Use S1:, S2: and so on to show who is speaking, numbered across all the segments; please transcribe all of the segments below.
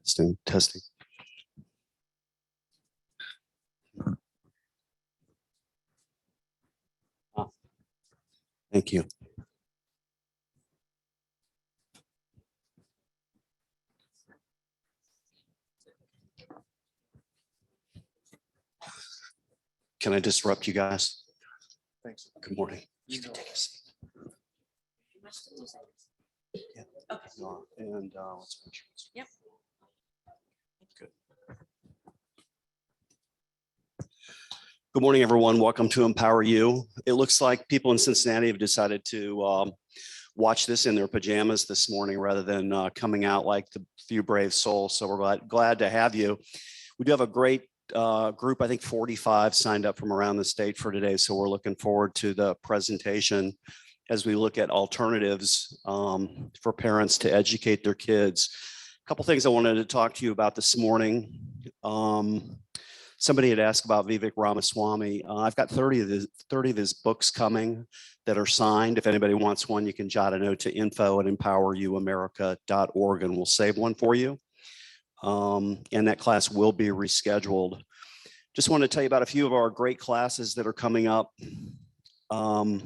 S1: Testing. Thank you. Can I disrupt you guys?
S2: Thanks.
S1: Good morning. You can take a seat. Yeah.
S3: Okay.
S1: And let's make sure.
S3: Yep.
S1: Good. Good morning, everyone. Welcome to Empower You. It looks like people in Cincinnati have decided to watch this in their pajamas this morning rather than coming out like the few brave souls. So we're glad to have you. We do have a great group. I think 45 signed up from around the state for today. So we're looking forward to the presentation as we look at alternatives for parents to educate their kids. A couple things I wanted to talk to you about this morning. Somebody had asked about Vivek Ramaswamy. I've got 30 of his books coming that are signed. If anybody wants one, you can jot a note to info@empoweryouamerica.org and we'll save one for you. And that class will be rescheduled. Just want to tell you about a few of our great classes that are coming up. On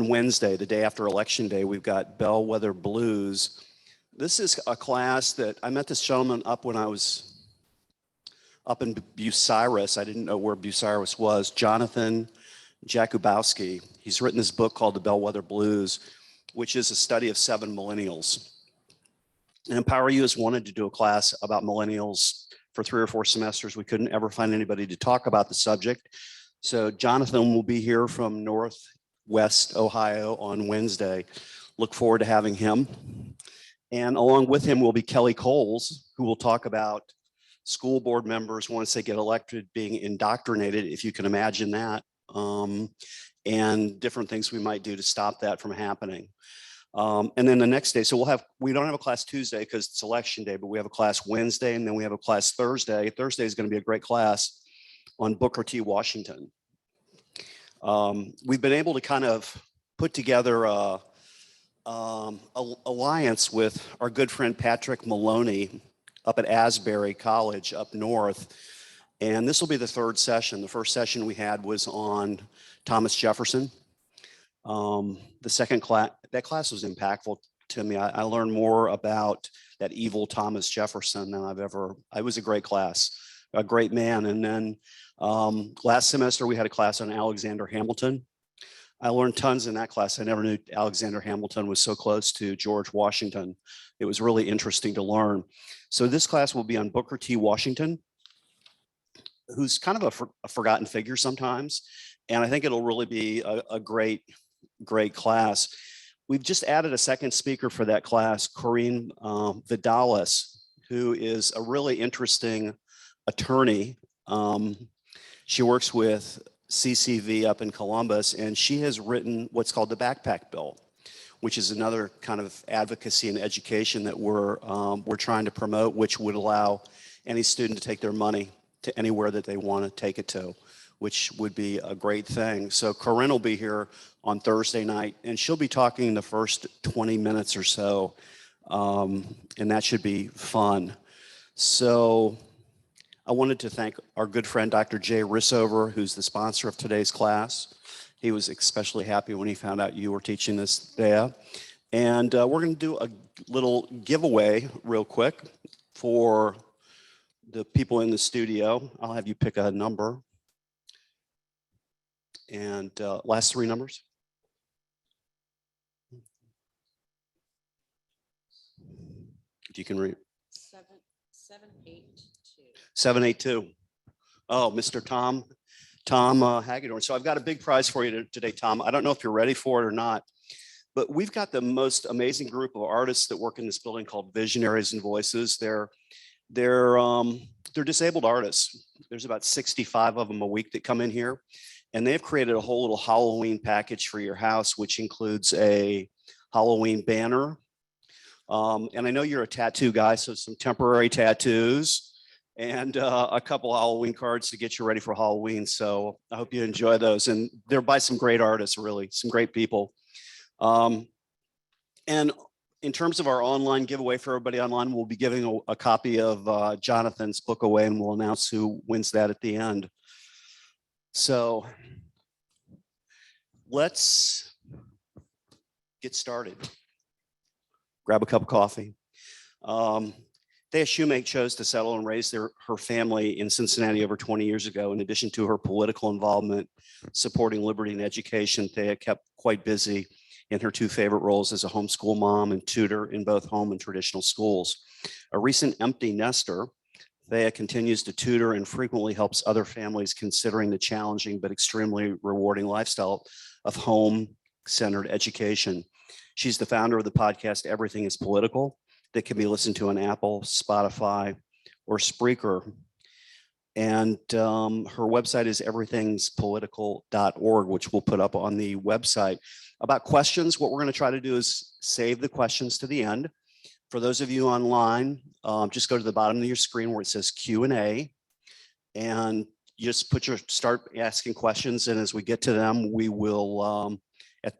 S1: Wednesday, the day after Election Day, we've got Bellwether Blues. This is a class that I met this gentleman up when I was up in Bucyrus. I didn't know where Bucyrus was. Jonathan Jakubowski. He's written this book called The Bellwether Blues, which is a study of 7 millennials. And Empower You has wanted to do a class about millennials for 3 or 4 semesters. We couldn't ever find anybody to talk about the subject. So Jonathan will be here from Northwest Ohio on Wednesday. Look forward to having him. And along with him will be Kelly Coles, who will talk about school board members once they get elected being indoctrinated, if you can imagine that, and different things we might do to stop that from happening. And then the next day, so we don't have a class Tuesday because it's election day, but we have a class Wednesday and then we have a class Thursday. Thursday is going to be a great class on Booker T. Washington. We've been able to kind of put together a alliance with our good friend Patrick Maloney up at Asbury College up north. And this will be the 3rd session. The first session we had was on Thomas Jefferson. The second class, that class was impactful to me. I learned more about that evil Thomas Jefferson than it was a great class, a great man. And then last semester we had a class on Alexander Hamilton. I learned tons in that class. I never knew Alexander Hamilton was so close to George Washington. It was really interesting to learn. So this class will be on Booker T. Washington, who's kind of a forgotten figure sometimes. And I think it'll really be a great class. We've just added a second speaker for that class, Corinne Vidalis, who is a really interesting attorney. She works with CCV up in Columbus, and she has written what's called the Backpack Bill, which is another kind of advocacy and education that we're trying to promote, which would allow any student to take their money to anywhere that they want to take it to, which would be a great thing. So Corinne will be here on Thursday night, and she'll be talking the first 20 minutes or so, and that should be fun. So I wanted to thank our good friend, Dr. Jay Rissover, who's the sponsor of today's class. He was especially happy when he found out you were teaching this there. And we're going to do a little giveaway real quick for the people in the studio. I'll have you pick a number. And last 3 numbers. If you can read.
S3: 782.
S1: 782. Oh, Mr. Tom Hagedorn. So I've got a big prize for you today, Tom. I don't know if you're ready for it or not, but we've got the most amazing group of artists that work in this building called Visionaries and Voices. They're disabled artists. There's about 65 of them a week that come in here, and they've created a whole little Halloween package for your house, which includes a Halloween banner. And I know you're a tattoo guy, so some temporary tattoos and a couple Halloween cards to get you ready for Halloween. So I hope you enjoy those. And they're by some great artists, really, some great people. And in terms of our online giveaway for everybody online, we'll be giving a copy of Jonathan's book away, and we'll announce who wins that at the end. So let's get started. Grab a cup of coffee. Thea Shoemake chose to settle and raise her family in Cincinnati over 20 years ago. In addition to her political involvement supporting liberty and education, Thea kept quite busy in her two favorite roles as a homeschool mom and tutor in both home and traditional schools. A recent empty nester, Thea continues to tutor and frequently helps other families considering the challenging but extremely rewarding lifestyle of home-centered education. She's the founder of the podcast Everything is Political that can be listened to on Apple, Spotify, or Spreaker. And her website is everythingspolitical.org, which we'll put up on the website. About questions, what we're going to try to do is save the questions to the end. For those of you online, just go to the bottom of your screen where it says Q&A, and you just start asking questions. And as we get to them, we will,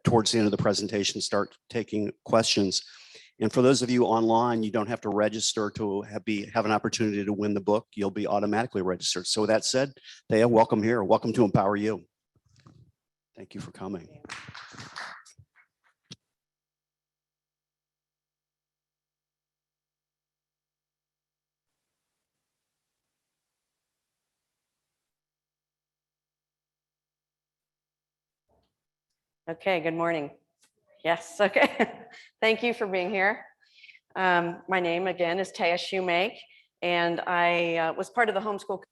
S1: towards the end of the presentation, start taking questions. And for those of you online, you don't have to register to have an opportunity to win the book. You'll be automatically registered. So with that said, Thea, welcome here. Welcome to Empower You. Thank you for coming.
S2: Okay, good morning. Yes, okay. Thank you for being here. My name again is Thea Shoemake, and I was part of the homeschool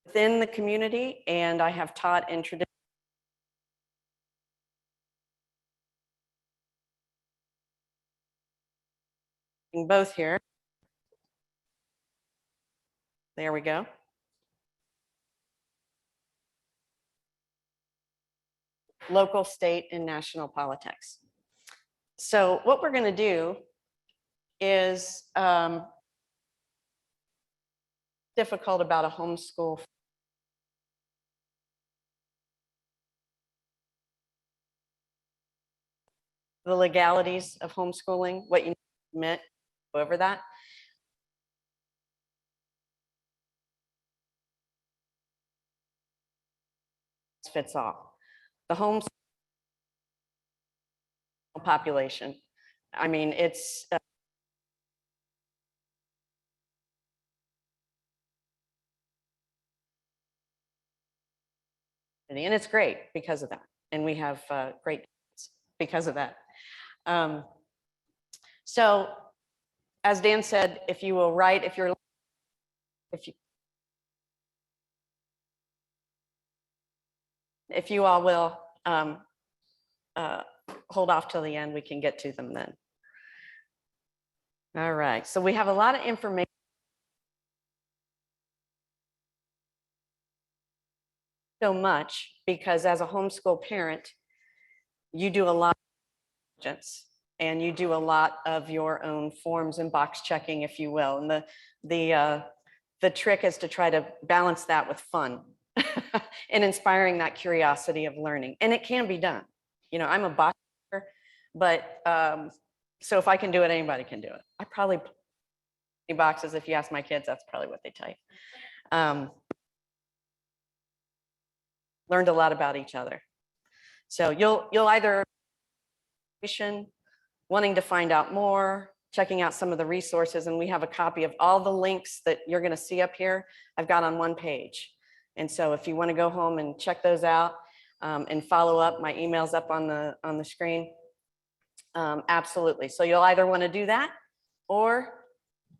S2: within the community, and I have taught in traditional both here. There we go. Local, state, and national politics. So what we're going to do is difficult about a homeschool. The legalities of homeschooling, what you meant, go over that. Fits all. The home population. I mean, it's and it's great because of that. And we have great because of that. So as Dan said, if you will write, if you all will hold off till the end, we can get to them then. All right, so we have a lot of information. So much because as a homeschool parent, you do a lot of diligence and you do a lot of your own forms and box checking, if you will. And the trick is to try to balance that with fun and inspiring that curiosity of learning. And it can be done. You know, I'm a box checker, but so if I can do it, anybody can do it. I probably boxes. If you ask my kids, that's probably what they type. Learned a lot about each other. So you'll either wanting to find out more, checking out some of the resources, and we have a copy of all the links that you're going to see up here. I've got on one page. And so if you want to go home and check those out and follow up, my email's up on the screen. Absolutely. So you'll either want to do that, or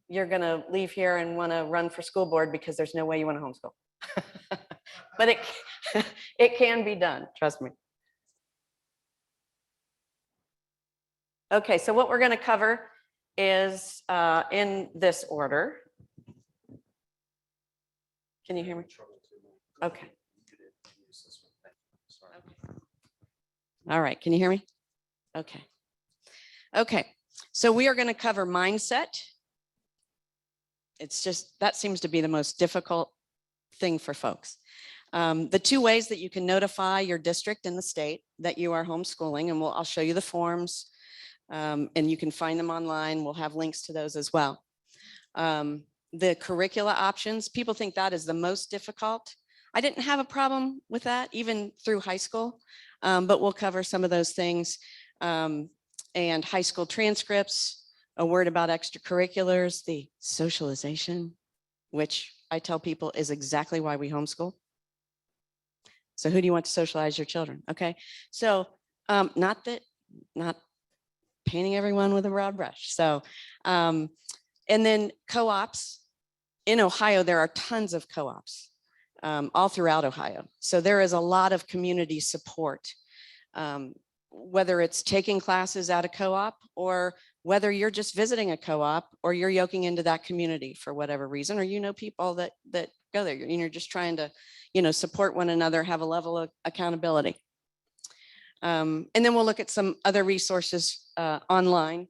S2: you're going to leave here and want to run for school board because there's no way you want to homeschool. But it can be done, trust me. Okay, so what we're going to cover is in this order. Can you hear me? Okay. All right, can you hear me? Okay. Okay, so we are going to cover mindset. It's just, that seems to be the most difficult thing for folks. The two ways that you can notify your district and the state that you are homeschooling, and I'll show you the forms, and you can find them online. We'll have links to those as well. The curricula options, people think that is the most difficult. I didn't have a problem with that even through high school, but we'll cover some of those things. And high school transcripts, a word about extracurriculars, the socialization, which I tell people is exactly why we homeschool. So who do you want to socialize your children? Okay, so not painting everyone with a broad brush. So, and then co-ops. In Ohio, there are tons of co-ops all throughout Ohio. So there is a lot of community support, whether it's taking classes at a co-op or whether you're just visiting a co-op or you're yoking into that community for whatever reason, or you know people that go there, you're just trying to, support one another, have a level of accountability. And then we'll look at some other resources online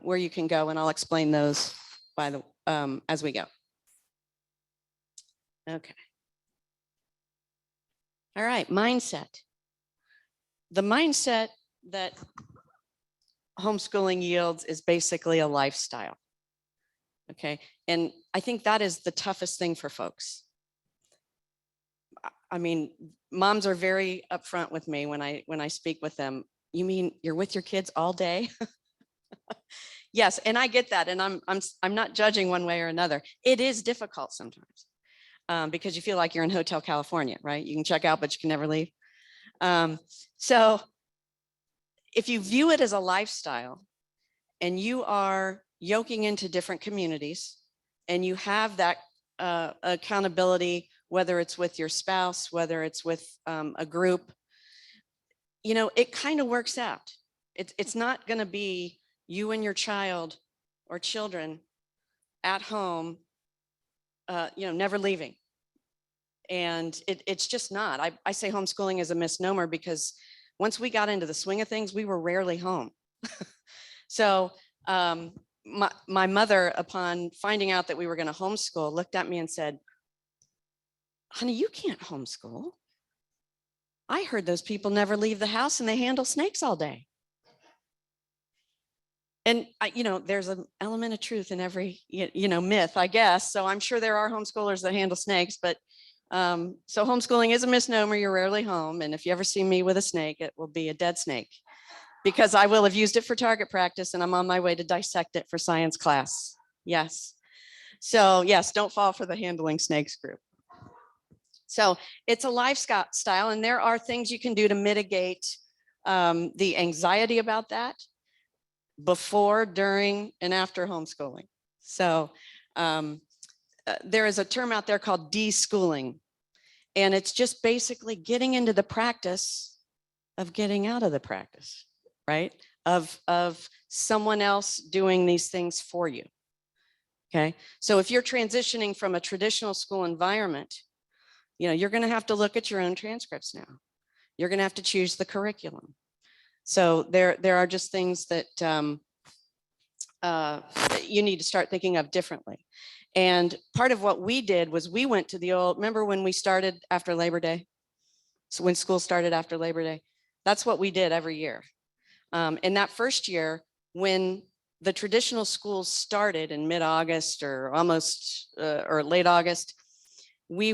S2: where you can go, and I'll explain those as we go. Okay. All right, mindset. The mindset that homeschooling yields is basically a lifestyle. Okay, and I think that is the toughest thing for folks. I mean, moms are very upfront with me when I speak with them. You mean you're with your kids all day? Yes, and I get that, and I'm not judging one way or another. It is difficult sometimes because you feel like you're in Hotel California, right? You can check out, but you can never leave. So if you view it as a lifestyle and you are yoking into different communities and you have that accountability, whether it's with your spouse, whether it's with a group, it kind of works out. It's not going to be you and your child or children at home, never leaving. And it's just not. I say homeschooling is a misnomer because once we got into the swing of things, we were rarely home. So my mother, upon finding out that we were going to homeschool, looked at me and said, "Honey, you can't homeschool. I heard those people never leave the house and they handle snakes all day." And there's an element of truth in every myth, I guess. So I'm sure there are homeschoolers that handle snakes, but so homeschooling is a misnomer. You're rarely home, and if you ever see me with a snake, it will be a dead snake, because I will have used it for target practice and I'm on my way to dissect it for science class. Yes. So yes, don't fall for the handling snakes group. So it's a lifestyle, and there are things you can do to mitigate the anxiety about that before, during, and after homeschooling. So there is a term out there called deschooling, and it's just basically getting into the practice of getting out of the practice, right? Of someone else doing these things for you. Okay, so if you're transitioning from a traditional school environment, you're going to have to look at your own transcripts now. You're going to have to choose the curriculum. So there are just things that you need to start thinking of differently. And part of what we did was we went to the remember when we started after Labor Day? So when school started after Labor Day, that's what we did every year. And that first year, when the traditional schools started in mid-August or almost or late August, we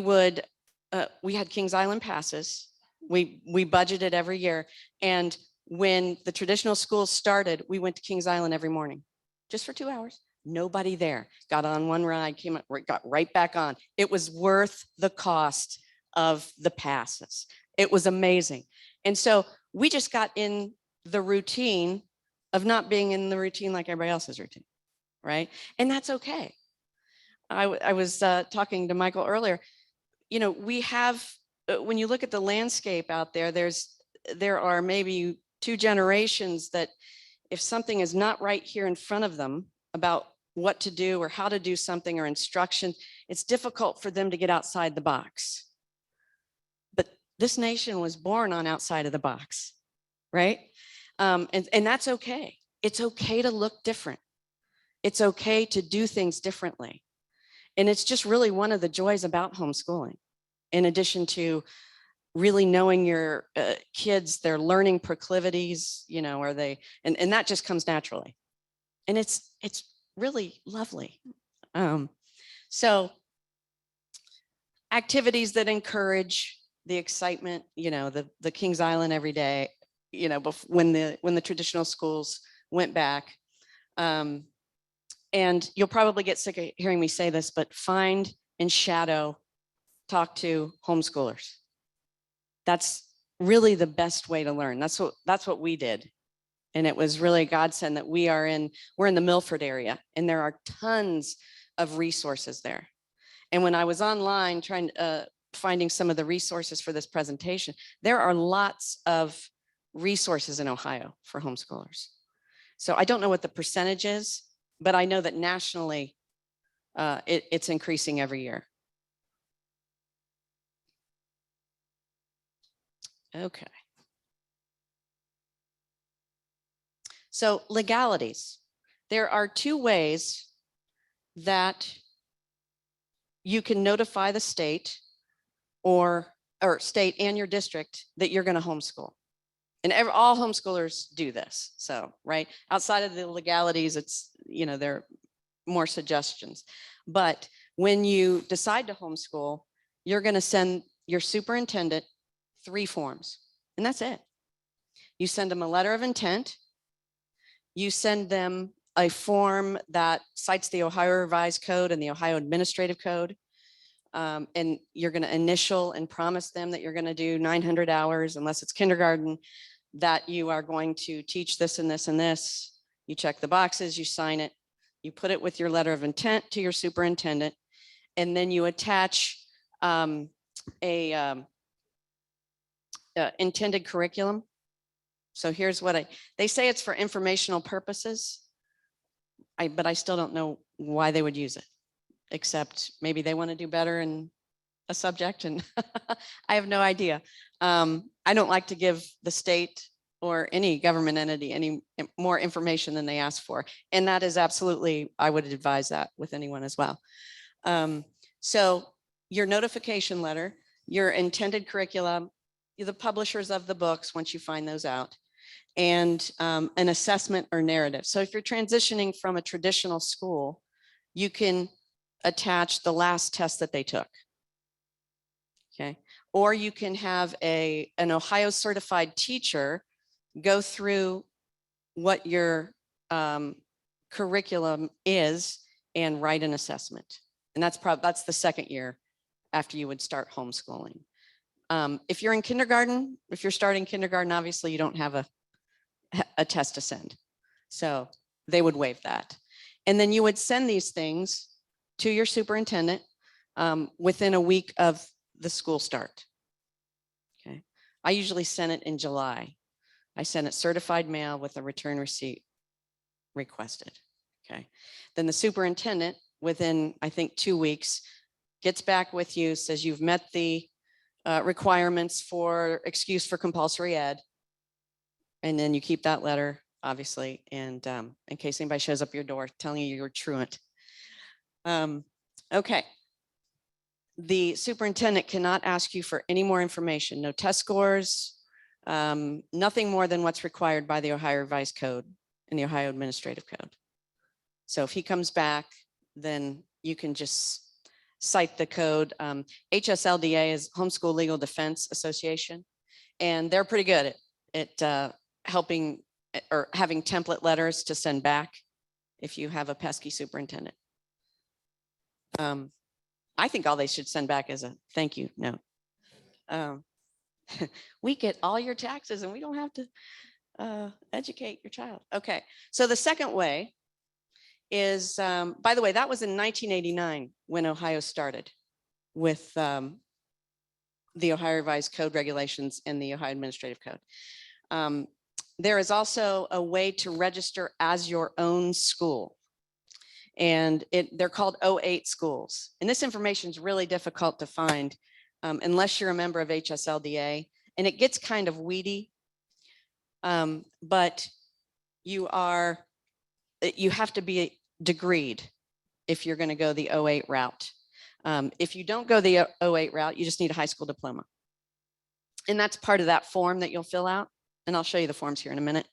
S2: had Kings Island passes. We budgeted every year. And when the traditional schools started, we went to Kings Island every morning, just for 2 hours. Nobody there. Got on one ride, came up, got right back on. It was worth the cost of the passes. It was amazing. And so we just got in the routine of not being in the routine like everybody else's routine, right? And that's okay. I was talking to Michael earlier. We have, when you look at the landscape out there, there are maybe 2 generations that if something is not right here in front of them about what to do or how to do something or instruction, it's difficult for them to get outside the box. But this nation was born on outside of the box, right? And that's okay. It's okay to look different. It's okay to do things differently. And it's just really one of the joys about homeschooling. in addition to really knowing your kids, their learning proclivities, you know, are they, and that just comes naturally. And it's really lovely. So activities that encourage the excitement, you know, the Kings Island every day, you know, when the traditional schools went back. And you'll probably get sick of hearing me say this, but find and shadow, talk to homeschoolers. That's really the best way to learn. That's what we did. And it was really a godsend that we're in the Milford area, and there are tons of resources there. And when I was online finding some of the resources for this presentation, there are lots of resources in Ohio for homeschoolers. So I don't know what the percentage is, but I know that nationally it's increasing every year. Okay. So legalities. There are two ways that you can notify the state or state and your district that you're going to homeschool. And all homeschoolers do this. So, right, outside of the legalities, it's, you know, there are more suggestions. But when you decide to homeschool, you're going to send your superintendent 3 forms, and that's it. You send them a letter of intent. You send them a form that cites the Ohio Revised Code and the Ohio Administrative Code. And you're going to initial and promise them that you're going to do 900 hours, unless it's kindergarten, that you are going to teach this and this and this. You check the boxes, you sign it, you put it with your letter of intent to your superintendent, and then you attach intended curriculum. So here's what they say it's for informational purposes, but I still don't know why they would use it, except maybe they want to do better in a subject, and I have no idea. I don't like to give the state or any government entity any more information than they ask for. And that is absolutely, I would advise that with anyone as well. So your notification letter, your intended curriculum, the publishers of the books, once you find those out, and an assessment or narrative. So if you're transitioning from a traditional school, you can attach the last test that they took. Okay. Or you can have an Ohio certified teacher go through what your curriculum is and write an assessment. And that's the second year after you would start homeschooling. If you're in kindergarten, if you're starting kindergarten, obviously you don't have a test to send. So they would waive that. And then you would send these things to your superintendent within a week of the school start. Okay. I usually send it in July. I send it certified mail with a return receipt requested. Okay. Then the superintendent, within, I think, 2 weeks, gets back with you, says you've met the requirements for excuse for compulsory ed. And then you keep that letter, obviously, and in case anybody shows up your door telling you you're truant. Okay. The superintendent cannot ask you for any more information, no test scores, nothing more than what's required by the Ohio Revised Code and the Ohio Administrative Code. So if he comes back, then you can just cite the code. HSLDA is Homeschool Legal Defense Association, and they're pretty good at helping or having template letters to send back if you have a pesky superintendent. I think all they should send back is a thank you note. We get all your taxes and we don't have to educate your child. Okay, so the second way is, by the way, that was in 1989 when Ohio started with the Ohio Revised Code regulations and the Ohio Administrative Code. There is also a way to register as your own school. And they're called 08 schools. And this information is really difficult to find unless you're a member of HSLDA. And it gets kind of weedy, but you have to be degreed if you're going to go the 08 route. If you don't go the 08 route, you just need a high school diploma. And that's part of that form that you'll fill out. And I'll show you the forms here in a minute.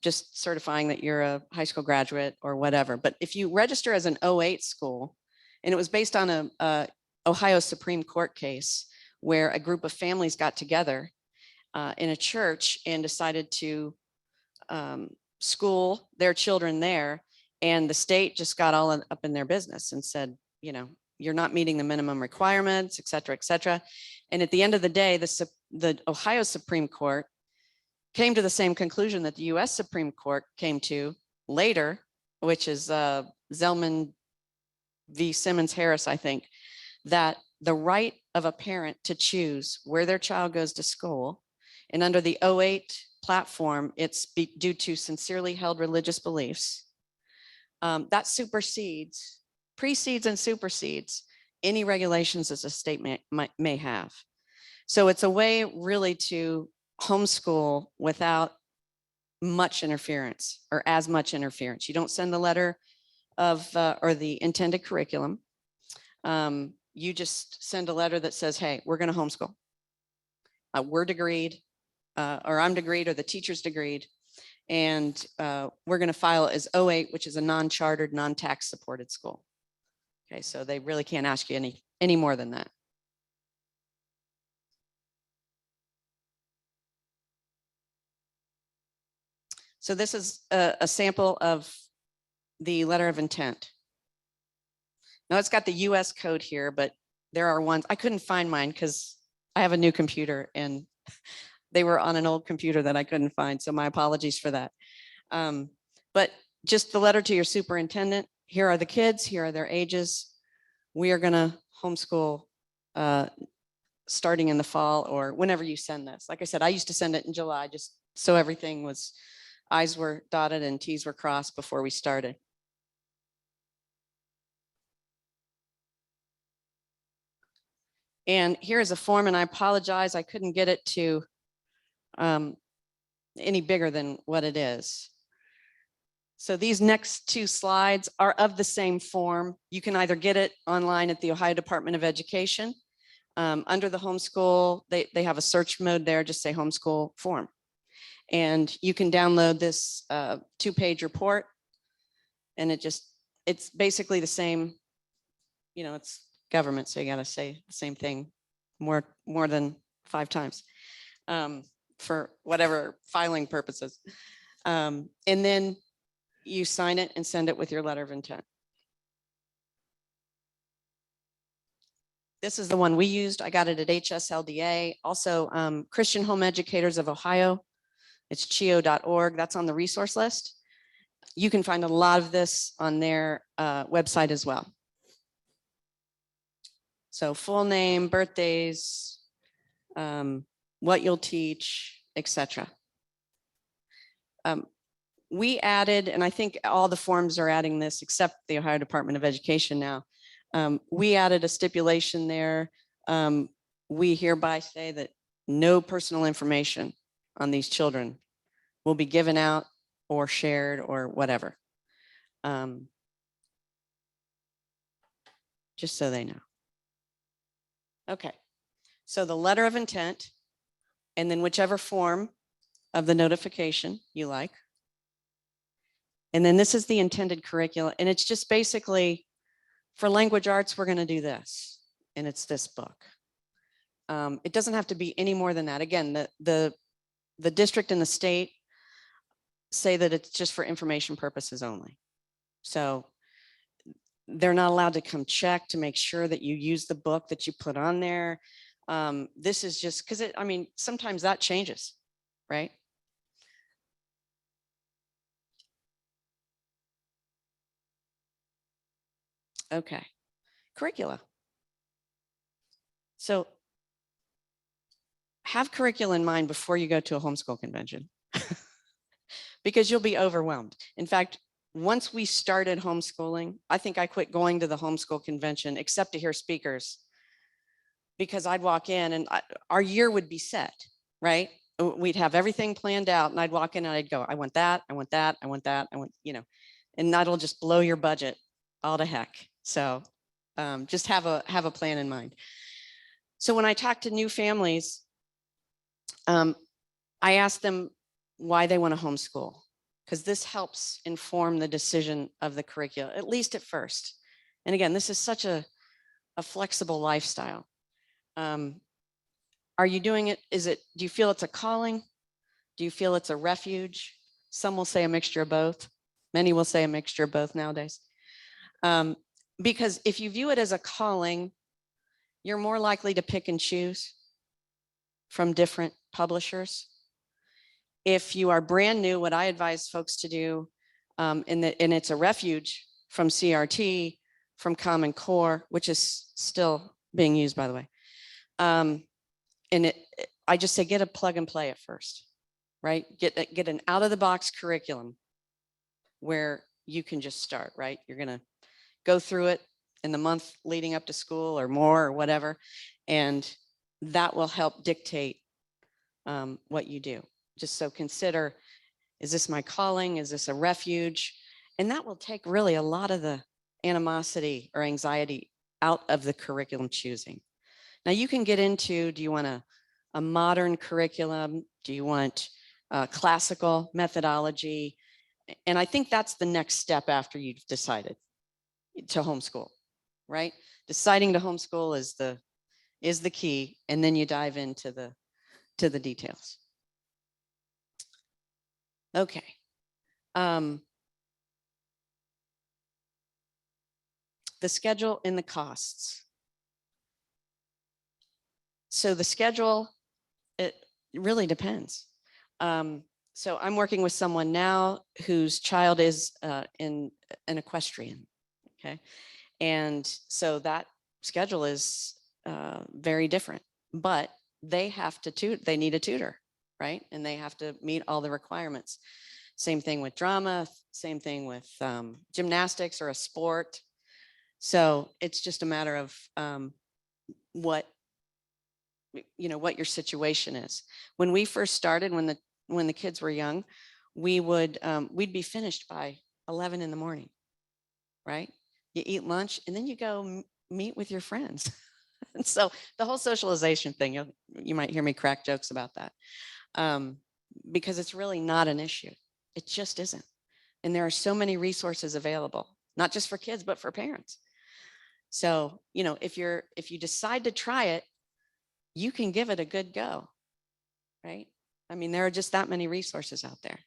S2: Just certifying that you're a high school graduate or whatever. But if you register as an 08 school, and it was based on a Ohio Supreme Court case where a group of families got together in a church and decided to school their children there. And the state just got all up in their business and said, you're not meeting the minimum requirements, et cetera, et cetera. And at the end of the day, the Ohio Supreme Court came to the same conclusion that the US Supreme Court came to later, which is Zellman v. Simmons Harris, I think, that the right of a parent to choose where their child goes to school, and under the 08 platform, it's due to sincerely held religious beliefs, that precedes and supersedes any regulations as a state may have. So it's a way really to homeschool without much interference or as much interference. You don't send the letter of or the intended curriculum. You just send a letter that says, hey, we're going to homeschool. We're degreed, or I'm degreed, or the teacher's degreed. And we're going to file it as 08, which is a non-chartered, non-tax supported school. Okay, so they really can't ask you any more than that. So this is a sample of the letter of intent. Now it's got the US code here, but there are ones, I couldn't find mine because I have a new computer and they were on an old computer that I couldn't find. So my apologies for that. But just the letter to your superintendent. Here are the kids, here are their ages. We are gonna homeschool starting in the fall or whenever you send this. Like I said, I used to send it in July just so everything was, I's were dotted and T's were crossed before we started. And here's a form, and I apologize, I couldn't get it to any bigger than what it is. So these next two slides are of the same form. You can either get it online at the Ohio Department of Education. Under the homeschool, they have a search mode there, just say homeschool form. And you can download this 2-page report. And it's basically the same, it's government, so you gotta say the same thing more than 5 times for whatever filing purposes. And then you sign it and send it with your letter of intent. This is the one we used. I got it at HSLDA. Also, Christian Home Educators of Ohio. It's chio.org. That's on the resource list. You can find a lot of this on their website as well. So full name, birthdays, what you'll teach, etc. We added, and I think all the forms are adding this except the Ohio Department of Education now. We added a stipulation there. We hereby say that no personal information on these children will be given out or shared or whatever. Just so they know. Okay, so the letter of intent, and then whichever form of the notification you like. And then this is the intended curricula, and it's just basically for language arts, we're going to do this, and it's this book. It doesn't have to be any more than that. Again, the district and the state say that it's just for information purposes only. So they're not allowed to come check to make sure that you use the book that you put on there. This is just because sometimes that changes, right? Okay, curricula. So have curricula in mind before you go to a homeschool convention because you'll be overwhelmed. In fact, once we started homeschooling, I think I quit going to the homeschool convention except to hear speakers because I'd walk in and our year would be set, right? We'd have everything planned out and I'd walk in and I'd go, I want that, I want that, I want that, I want, and that'll just blow your budget all to heck. So just have a plan in mind. So when I talk to new families, I ask them why they want to homeschool, because this helps inform the decision of the curricula, at least at first. And again, this is such a flexible lifestyle. Are you doing it? Do you feel it's a calling? Do you feel it's a refuge? Some will say a mixture of both. Many will say a mixture of both nowadays. Because if you view it as a calling, you're more likely to pick and choose from different publishers. If you are brand new, what I advise folks to do, and it's a refuge from CRT, from Common Core, which is still being used, by the way. I just say get a plug and play at first, right? Get an out of the box curriculum where you can just start, right? You're gonna go through it in the month leading up to school or more or whatever, and that will help dictate what you do. Just so consider, is this my calling? Is this a refuge? And that will take really a lot of the animosity or anxiety out of the curriculum choosing. Now you can get into, do you want a modern curriculum? Do you want classical methodology? And I think that's the next step after you've decided to homeschool, right? Deciding to homeschool is the key, and then you dive into the details. Okay. The schedule and the costs. So the schedule, it really depends. So I'm working with someone now whose child is in an equestrian, okay? And so that schedule is very different, but they have to they need a tutor, right? And they have to meet all the requirements. Same thing with drama, same thing with gymnastics or a sport. So it's just a matter of what your situation is. When we first started, when the kids were young, we'd be finished by 11 in the morning, right? You eat lunch and then you go meet with your friends. And so the whole socialization thing, you might hear me crack jokes about that, because it's really not an issue. It just isn't. And there are so many resources available, not just for kids, but for parents. So, if you decide to try it, you can give it a good go, right? I mean, there are just that many resources out there.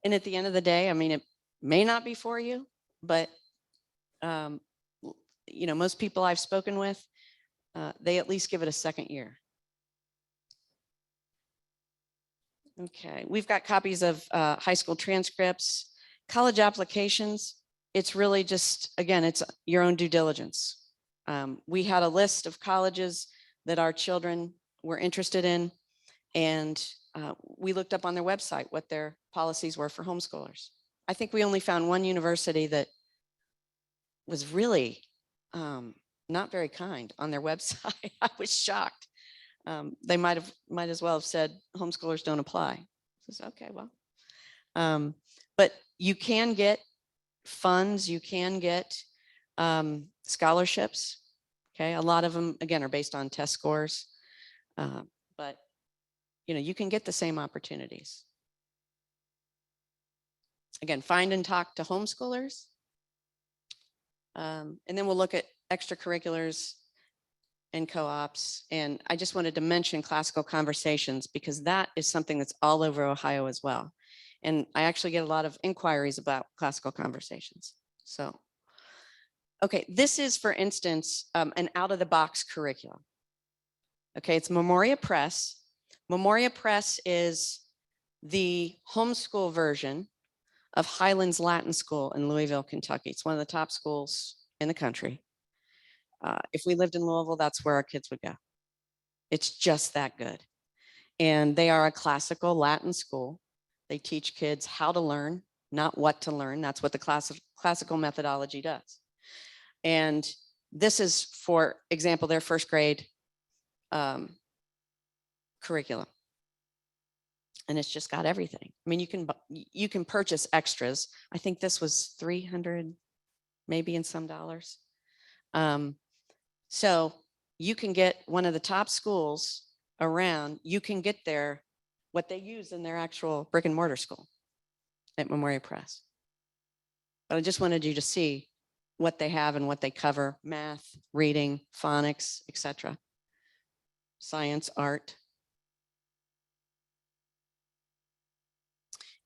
S2: And at the end of the day, I mean, it may not be for you, but, most people I've spoken with, they at least give it a second year. Okay, we've got copies of high school transcripts, college applications. It's really just, again, it's your own due diligence. We had a list of colleges that our children were interested in, and we looked up on their website what their policies were for homeschoolers. I think we only found one university that was really not very kind on their website. I was shocked. They might as well have said homeschoolers don't apply. I said, okay, well, but you can get funds, you can get scholarships. Okay, a lot of them, again, are based on test scores, but you can get the same opportunities. Again, find and talk to homeschoolers. And then we'll look at extracurriculars and co-ops. And I just wanted to mention classical conversations because that is something that's all over Ohio as well. And I actually get a lot of inquiries about classical conversations. So, okay, this is, for instance, an out-of-the-box curriculum. Okay, it's Memoria Press. Memoria Press is the homeschool version of Highlands Latin School in Louisville, Kentucky. It's one of the top schools in the country. If we lived in Louisville, that's where our kids would go. It's just that good. And they are a classical Latin school. They teach kids how to learn, not what to learn. That's what the classical methodology does. And this is, for example, their first grade curriculum. And it's just got everything. I mean, you can purchase extras. I think this was $300, maybe in some dollars. So you can get one of the top schools around, you can get there, what they use in their actual brick and mortar school at Memoria Press. But I just wanted you to see what they have and what they cover: math, reading, phonics, etc. Science, art.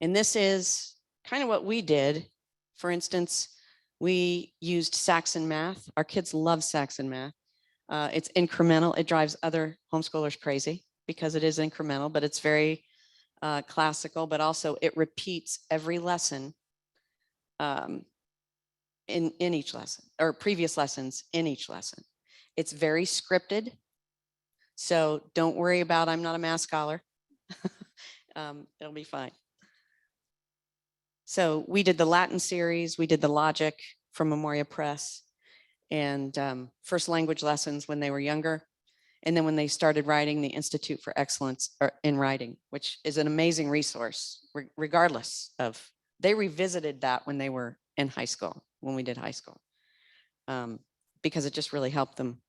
S2: And this is kind of what we did. For instance, we used Saxon math. Our kids love Saxon math. It's incremental. It drives other homeschoolers crazy because it is incremental, but it's very classical, but also it repeats every lesson in each lesson, or previous lessons in each lesson. It's very scripted. So don't worry about, I'm not a math scholar. It'll be fine. So we did the Latin series, we did the logic from Memoria Press, and first language lessons when they were younger. And then when they started writing, the Institute for Excellence in Writing, which is an amazing resource, regardless of, they revisited that when they were in high school, when we did high school, because it just really helped them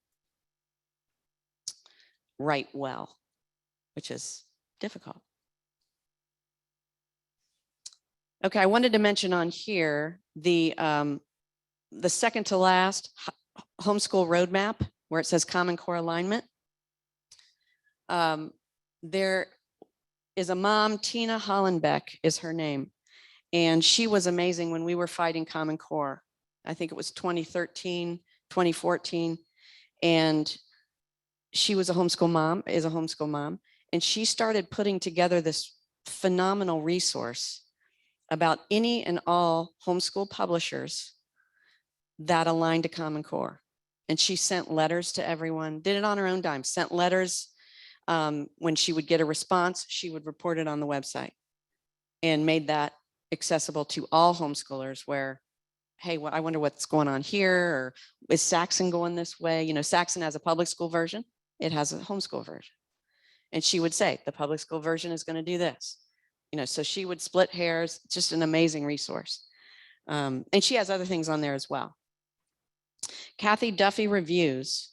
S2: write well, which is difficult. Okay, I wanted to mention on here the second to last homeschool roadmap, where it says Common Core alignment. There is a mom, Tina Hollenbeck is her name, and she was amazing when we were fighting Common Core. I think it was 2013, 2014, and she was a homeschool mom, is a homeschool mom, and she started putting together this phenomenal resource about any and all homeschool publishers that align to Common Core. And she sent letters to everyone, did it on her own dime, sent letters. When she would get a response, she would report it on the website and made that accessible to all homeschoolers where, hey, I wonder what's going on here, or is Saxon going this way? You know, Saxon has a public school version, it has a homeschool version. And she would say, the public school version is going to do this. You know, so she would split hairs, just an amazing resource. And she has other things on there as well. Kathy Duffy reviews.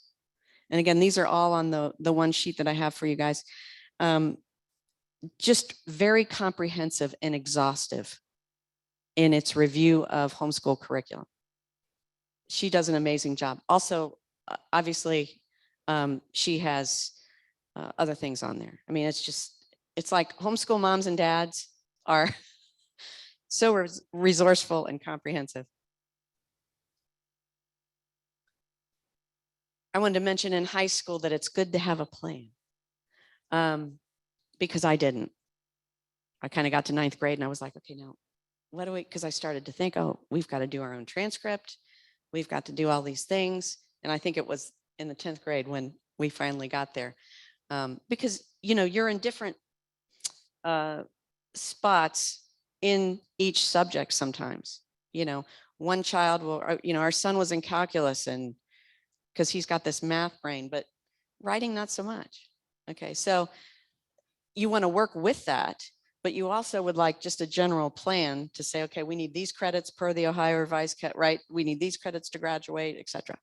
S2: And again, these are all on the one sheet that I have for you guys. Just very comprehensive and exhaustive in its review of homeschool curriculum. She does an amazing job. Also, obviously, she has other things on there. I mean, it's like homeschool moms and dads are so resourceful and comprehensive. I wanted to mention in high school that it's good to have a plan, because I didn't. I kind of got to 9th grade and I was like, okay, now what do we, because I started to think, oh, we've got to do our own transcript. We've got to do all these things. And I think it was in the 10th grade when we finally got there. Because, you know, you're in different spots in each subject sometimes. You know, one child will, you know, our son was in calculus and because he's got this math brain, but writing not so much. Okay, so you want to work with that, but you also would like just a general plan to say, okay, we need these credits per the Ohio Revised Cut, right? We need these credits to graduate, etc.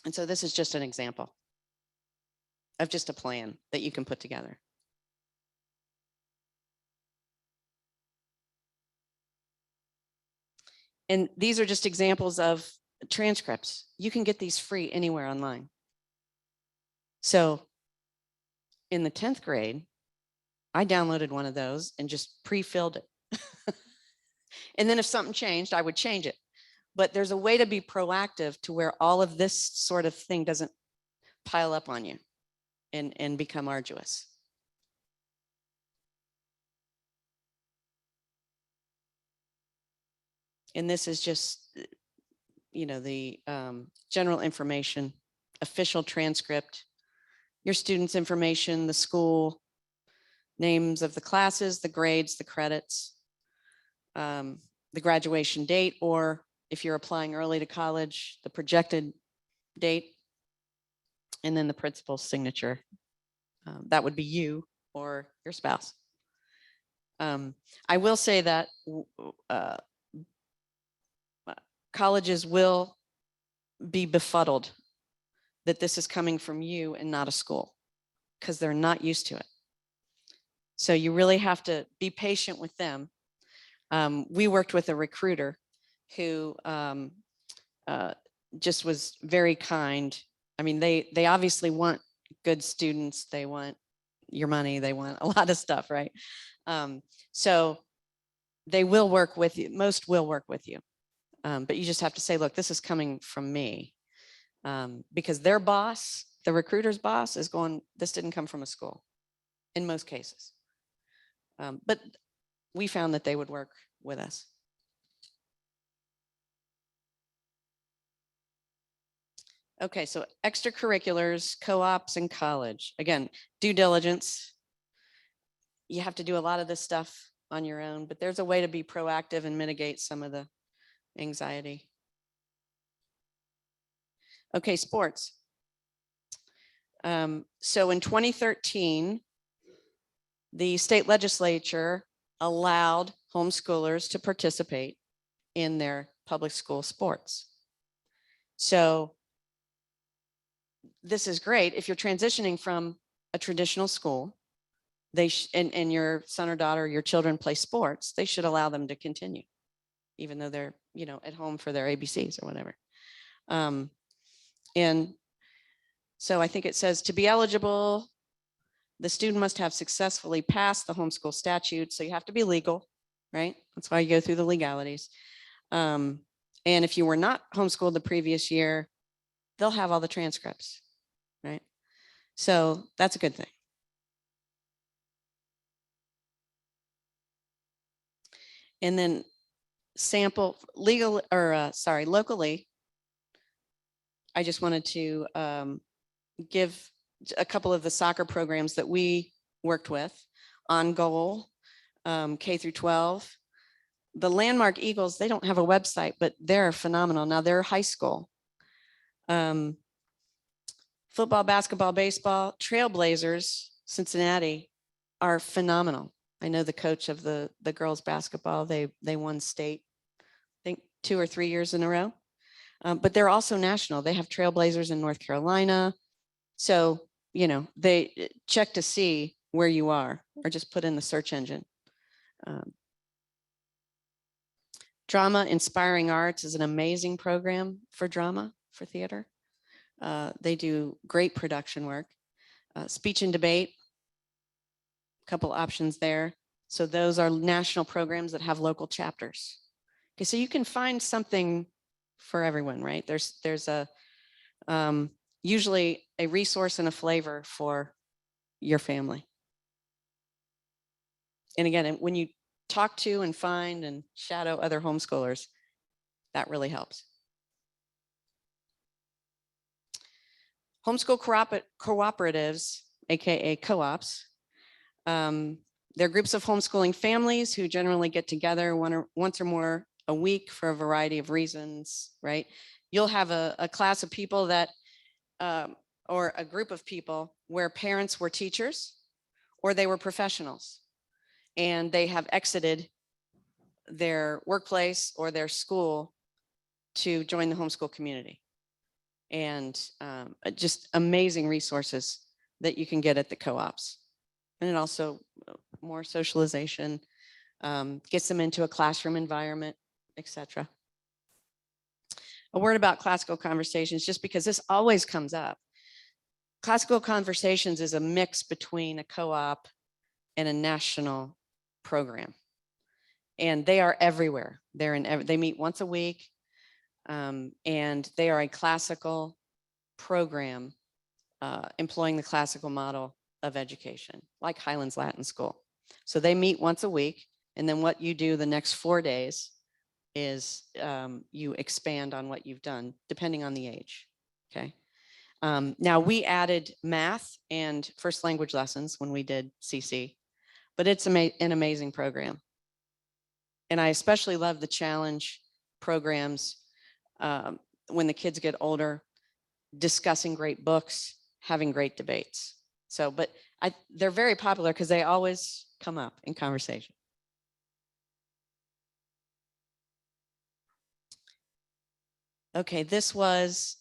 S2: And so this is just an example of just a plan that you can put together. And these are just examples of transcripts. You can get these free anywhere online. So in the 10th grade, I downloaded one of those and just pre-filled it. And then if something changed, I would change it. But there's a way to be proactive to where all of this sort of thing doesn't pile up on you and become arduous. And this is just, you know, the general information, official transcript, your students' information, the school, names of the classes, the grades, the credits, the graduation date, or if you're applying early to college, the projected date, and then the principal's signature. That would be you or your spouse. I will say that colleges will be befuddled that this is coming from you and not a school, because they're not used to it. So you really have to be patient with them. We worked with a recruiter who just was very kind. I mean, they obviously want good students. They want your money. They want a lot of stuff, right? So they will work with you. Most will work with you. But you just have to say, look, this is coming from me. Because their boss, the recruiter's boss, is going, this didn't come from a school in most cases. But we found that they would work with us. Okay, so extracurriculars, co-ops, and college. Again, due diligence. You have to do a lot of this stuff on your own, but there's a way to be proactive and mitigate some of the anxiety. Okay, sports. So in 2013, the state legislature allowed homeschoolers to participate in their public school sports. So this is great. If you're transitioning from a traditional school, and your son or daughter, your children play sports, they should allow them to continue, even though they're, at home for their ABCs or whatever. And so I think it says, to be eligible, the student must have successfully passed the homeschool statute. So you have to be legal, right? That's why you go through the legalities. And if you were not homeschooled the previous year, they'll have all the transcripts, right? So that's a good thing. And then sample locally, I just wanted to give a couple of the soccer programs that we worked with. On Goal, K through 12. The Landmark Eagles, they don't have a website, but they're phenomenal. Now they're high school. Football, basketball, baseball, Trailblazers, Cincinnati are phenomenal. I know the coach of the girls basketball, they won state, I think 2 or 3 years in a row. But they're also national. They have Trailblazers in North Carolina. So, they check to see where you are, or just put in the search engine. Drama Inspiring Arts is an amazing program for drama, for theater. They do great production work. Speech and debate, a couple options there. So those are national programs that have local chapters. Okay, so you can find something for everyone, right? There's a usually a resource and a flavor for your family. And again, when you talk to and find and shadow other homeschoolers, that really helps. Homeschool cooperatives, AKA co-ops, they're groups of homeschooling families who generally get together once or more a week for a variety of reasons, right? You'll have a class of people that, or a group of people where parents were teachers or they were professionals and they have exited their workplace or their school to join the homeschool community. And just amazing resources that you can get at the co-ops. And it also more socialization, gets them into a classroom environment, etc. A word about classical conversations, just because this always comes up. Classical conversations is a mix between a co-op and a national program. And they are everywhere. They meet once a week. And they are a classical program employing the classical model of education, like Highlands Latin School. So they meet once a week, and then what you do the next 4 days is you expand on what you've done, depending on the age, okay? Now we added math and first language lessons when we did CC, but it's an amazing program. And I especially love the challenge programs when the kids get older, discussing great books, having great debates. So, but they're very popular because they always come up in conversation. Okay, this was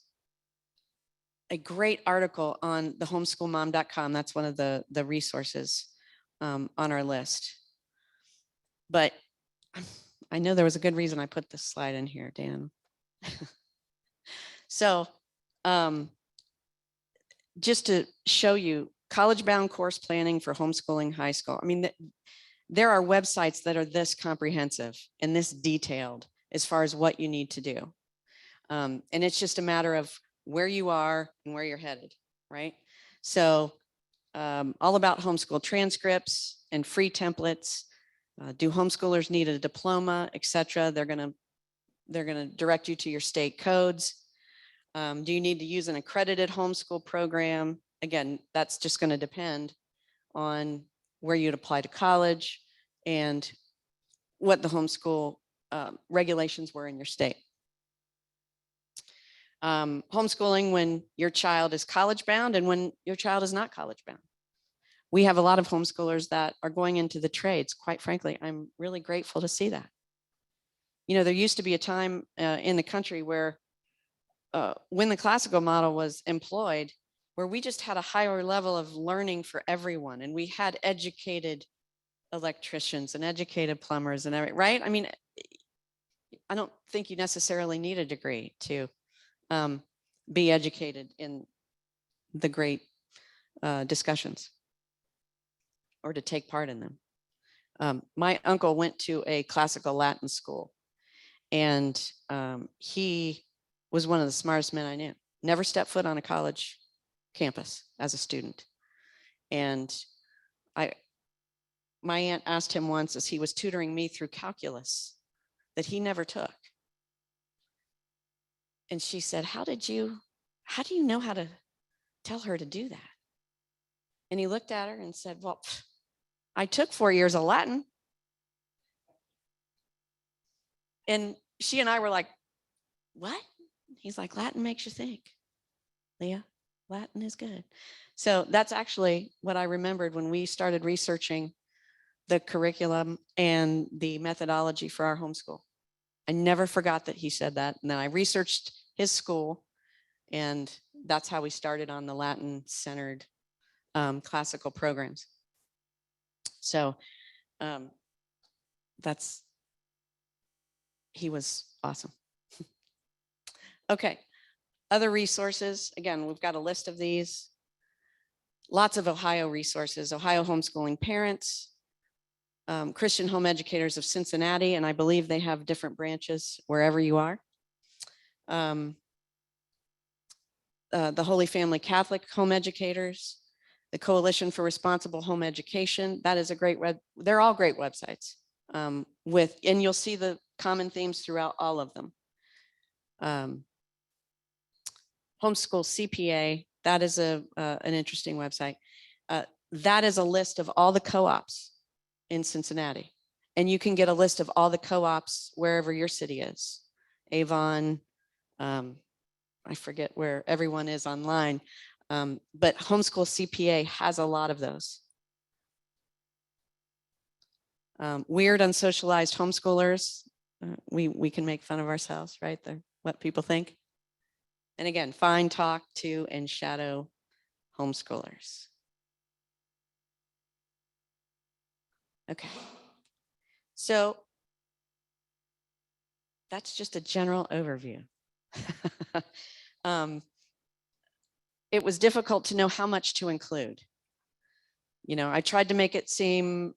S2: a great article on the homeschoolmom.com. That's one of the resources on our list. But I know there was a good reason I put this slide in here, Dan. So just to show you, college-bound course planning for homeschooling high school. I mean, there are websites that are this comprehensive and this detailed as far as what you need to do. And it's just a matter of where you are and where you're headed, right? So all about homeschool transcripts and free templates. Do homeschoolers need a diploma, etc.? They're gonna direct you to your state codes. Do you need to use an accredited homeschool program? Again, that's just going to depend on where you'd apply to college and what the homeschool regulations were in your state. Homeschooling when your child is college bound and when your child is not college bound. We have a lot of homeschoolers that are going into the trades. Quite frankly, I'm really grateful to see that. You know, there used to be a time in the country where when the classical model was employed, where we just had a higher level of learning for everyone. And we had educated electricians and educated plumbers and everything, right? I mean, I don't think you necessarily need a degree to be educated in the great discussions or to take part in them. My uncle went to a classical Latin school, and he was one of the smartest men I knew. Never stepped foot on a college campus as a student. And my aunt asked him once, as he was tutoring me through calculus that he never took. And she said, how do you know how to tell her to do that? And he looked at her and said, well, I took 4 years of Latin. And she and I were like, what? He's like, Latin makes you think, Leah. Latin is good. So that's actually what I remembered when we started researching the curriculum and the methodology for our homeschool. I never forgot that he said that. And then I researched his school, and that's how we started on the Latin-centered classical programs. So he was awesome. Okay. Other resources, again, we've got a list of these. Lots of Ohio resources, Ohio Homeschooling Parents, Christian Home Educators of Cincinnati, and I believe they have different branches wherever you are. The Holy Family Catholic Home Educators, the Coalition for Responsible Home Education. That is a great they're all great websites and you'll see the common themes throughout all of them. Homeschool CPA, that is an interesting website. That is a list of all the co-ops in Cincinnati. And you can get a list of all the co-ops wherever your city is. Avon, I forget where everyone is online, but Homeschool CPA has a lot of those. Weird Unsocialized Homeschoolers, we can make fun of ourselves, right? They're what people think. And again, find, talk to, and shadow homeschoolers. Okay. So that's just a general overview. It was difficult to know how much to include. You know, I tried to make it seem,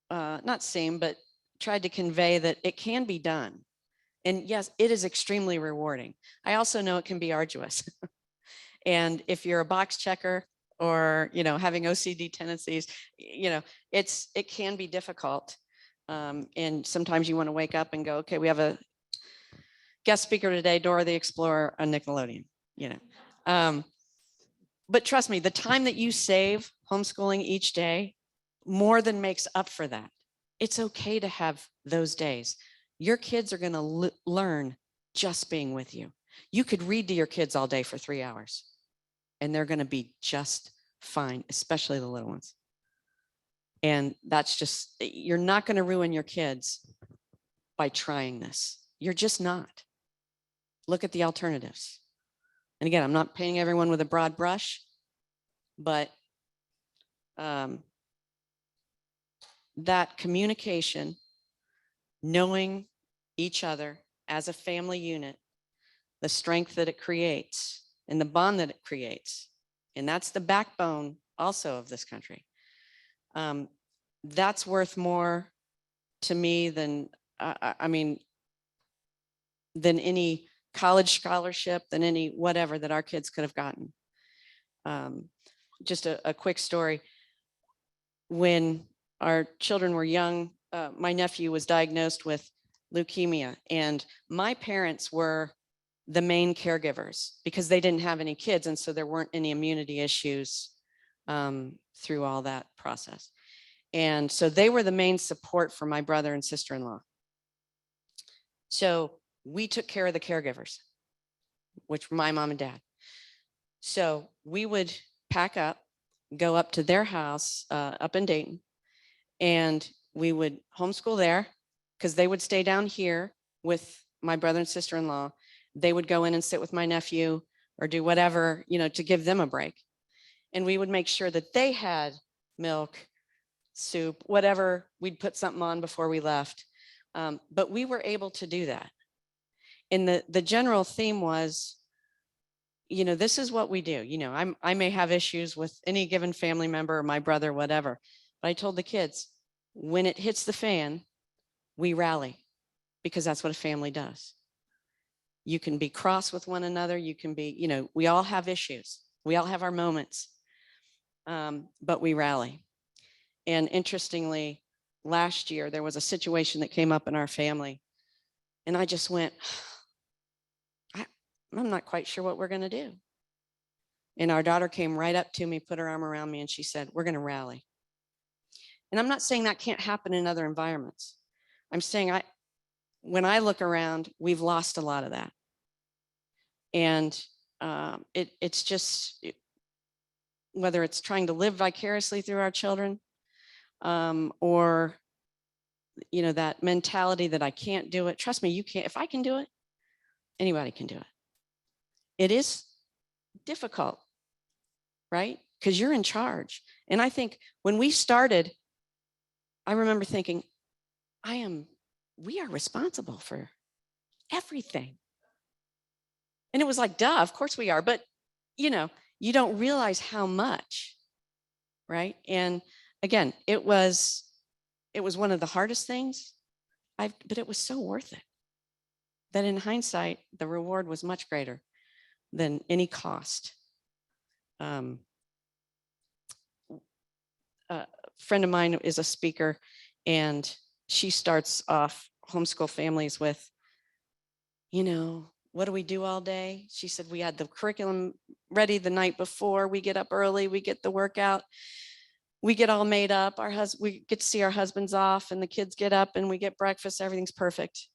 S2: not seem, but tried to convey that it can be done. And yes, it is extremely rewarding. I also know it can be arduous. And if you're a box checker or, you know, having OCD tendencies, you know, it can be difficult. And sometimes you want to wake up and go, okay, we have a guest speaker today, Dora the Explorer on Nickelodeon, you know. But trust me, the time that you save homeschooling each day more than makes up for that. It's okay to have those days. Your kids are going to learn just being with you. You could read to your kids all day for 3 hours, and they're going to be just fine, especially the little ones. And that's just, you're not going to ruin your kids by trying this. You're just not. look at the alternatives. And again, I'm not painting everyone with a broad brush, but that communication, knowing each other as a family unit, the strength that it creates and the bond that it creates, and that's the backbone also of this country. That's worth more to me than, I mean, than any college scholarship, than any whatever that our kids could have gotten. Just a quick story. When our children were young, my nephew was diagnosed with leukemia, and my parents were the main caregivers because they didn't have any kids, and so there weren't any immunity issues through all that process. And so they were the main support for my brother and sister-in-law. So we took care of the caregivers, which were my mom and dad. So we would pack up, go up to their house up in Dayton, and we would homeschool there because they would stay down here with my brother and sister-in-law. They would go in and sit with my nephew or do whatever, you know, to give them a break. And we would make sure that they had milk, soup, whatever. We'd put something on before we left. But we were able to do that. And the general theme was, you know, this is what we do. You know, I may have issues with any given family member or my brother, whatever. But I told the kids, when it hits the fan, we rally, because that's what a family does. You can be cross with one another. You can be, you know, we all have issues. We all have our moments, but we rally. And interestingly, last year, there was a situation that came up in our family. And I just went, I'm not quite sure what we're going to do. And our daughter came right up to me, put her arm around me, and she said, we're going to rally. And I'm not saying that can't happen in other environments. I'm saying when I look around, we've lost a lot of that. And it's just, whether it's trying to live vicariously through our children, or, you know, that mentality that I can't do it. Trust me, you can't. If I can do it, anybody can do it. It is difficult, right? Because you're in charge. And I think when we started, I remember thinking, we are responsible for everything. And it was like, duh, of course we are. But, you know, you don't realize how much, right? And again, it was one of the hardest things, but it was so worth it. That in hindsight, the reward was much greater than any cost. A friend of mine is a speaker, and she starts off homeschool families with, you know, what do we do all day? She said, we had the curriculum ready the night before. We get up early, we get the workout, we get all made up. We get to see our husbands off, and the kids get up and we get breakfast. Everything's perfect.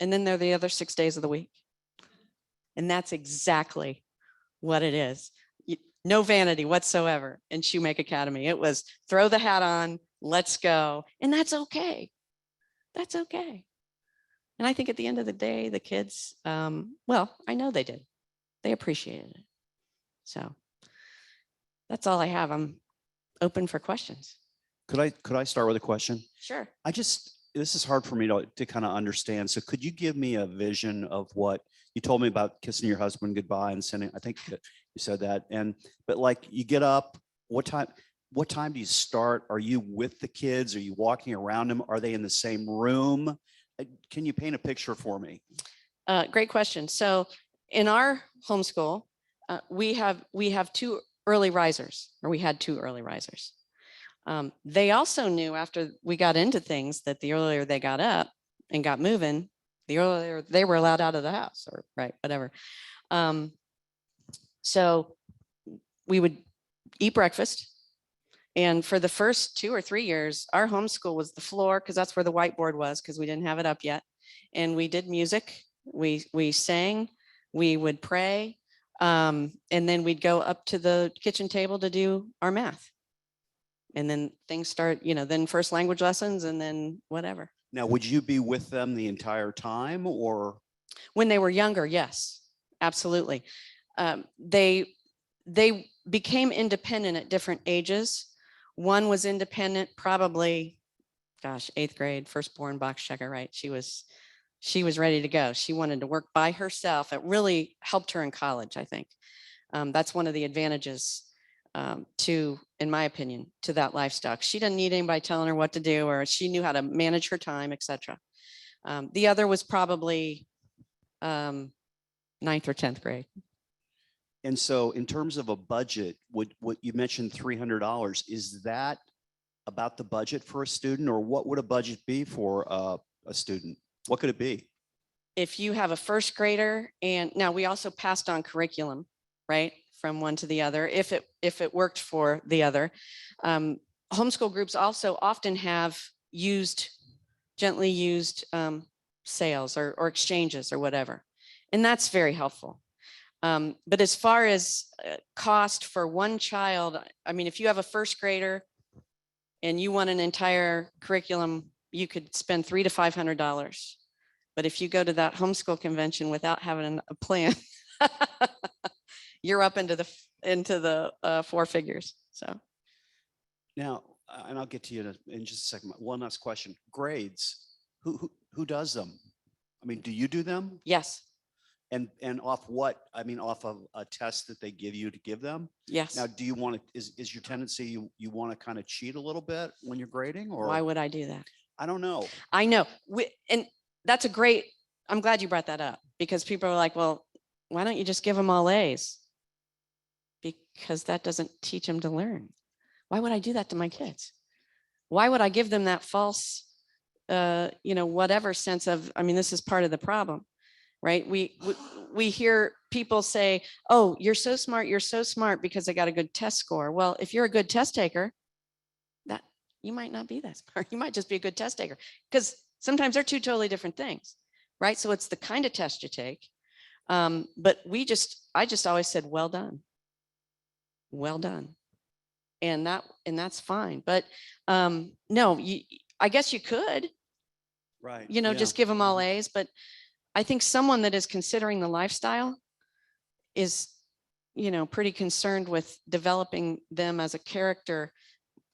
S2: And then they're the other 6 days of the week. And that's exactly what it is. No vanity whatsoever in Shoemake Academy. It was throw the hat on, let's go. And that's okay. That's okay. And I think at the end of the day, the kids, well, I know they did. They appreciated it. So that's all I have. I'm open for questions.
S1: Could I start with a question?
S2: Sure.
S1: This is hard for me to kind of understand. So could you give me a vision of what you told me about kissing your husband goodbye and sending, I think you said that. But like you get up, what time do you start? Are you with the kids? Are you walking around them? Are they in the same room? Can you paint a picture for me?
S2: Great question. So in our homeschool, we have two early risers, or we had two early risers. They also knew after we got into things that the earlier they got up and got moving, the earlier they were allowed out of the house, or right, whatever. So we would eat breakfast. And for the first 2 or 3 years, our homeschool was the floor, because that's where the whiteboard was, because we didn't have it up yet. And we did music, we sang, we would pray, and then we'd go up to the kitchen table to do our math. And then things start, you know, then first language lessons, and then whatever.
S1: Now, would you be with them the entire time, or?
S2: When they were younger, yes, absolutely. They became independent at different ages. One was independent probably, gosh, 8th grade, firstborn box checker, right? She was ready to go. She wanted to work by herself. It really helped her in college, I think. That's one of the advantages in my opinion, to that lifestyle. She didn't need anybody telling her what to do, or she knew how to manage her time, etc. The other was probably 9th or 10th grade.
S1: And so in terms of a budget, what you mentioned $300, is that about the budget for a student, or what would a budget be for a student? What could it be?
S2: If you have a first grader, and now we also passed on curriculum, right, from one to the other, if it worked for the other. Homeschool groups also often have gently used sales or exchanges or whatever, and that's very helpful. But as far as cost for one child, I mean, if you have a first grader and you want an entire curriculum, you could spend $300 to $500. But if you go to that homeschool convention without having a plan, you're up into the 4 figures. So
S1: Now, and I'll get to you in just a second. One last question: grades. Who does them? I mean, do you do them?
S2: yes,
S1: And off what? I mean, off of a test that they give you to give them?
S2: yes.
S1: Now, do you want to, is your tendency you want to kind of cheat a little bit when you're grading, or?
S2: Why would I do that?
S1: I don't know.
S2: I know. And that's I'm glad you brought that up, because people are like, well, why don't you just give them all A's? Because that doesn't teach them to learn. Why would I do that to my kids? Why would I give them that false, whatever sense of, I mean, this is part of the problem, right? We hear people say, oh, you're so smart because I got a good test score. Well, if you're a good test taker, that you might not be that smart. You might just be a good test taker, because sometimes they're 2 totally different things, right? So it's the kind of test you take. But I just always said, well done. And that's fine. But no, I guess you could,
S1: Right.
S2: just give them all A's. But I think someone that is considering the lifestyle is, pretty concerned with developing them as a character,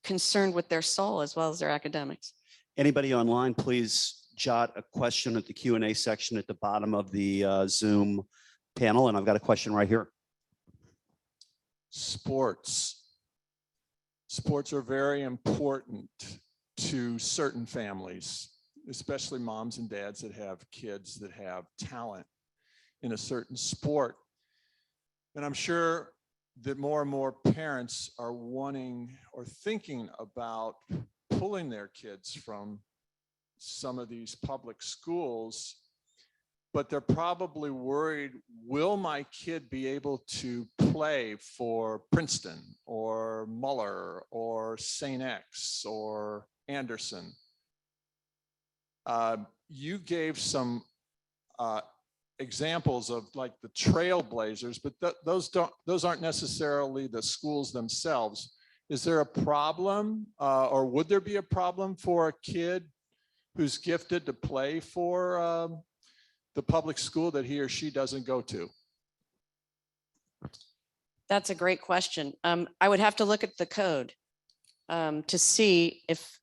S2: concerned with their soul as well as their academics.
S1: Anybody online, please jot a question at the Q&A section at the bottom of the Zoom panel. And I've got a question right here.
S3: Sports are very important to certain families, especially moms and dads that have kids that have talent in a certain sport. And I'm sure that more and more parents are wanting or thinking about pulling their kids from some of these public schools, but they're probably worried, will my kid be able to play for Princeton or Muller or St. X or Anderson? You gave some examples of like the trailblazers, but those aren't necessarily the schools themselves. Is there a problem, or would there be a problem for a kid who's gifted to play for the public school that he or she doesn't go to?
S2: That's a great question. I would have to look at the code to see if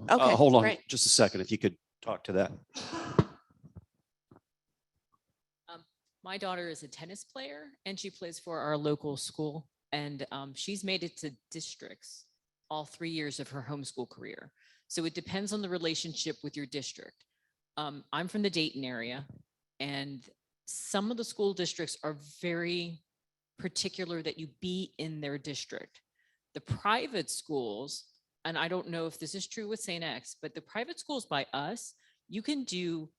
S2: okay.
S1: Hold on
S2: great.
S1: just a second, if you could talk to that.
S4: My daughter is a tennis player and she plays for our local school, and she's made it to districts all 3 years of her homeschool career. So it depends on the relationship with your district. I'm from the Dayton area, and some of the school districts are very particular that you be in their district. The private schools, and I don't know if this is true with St. X, but the private schools by us, you can do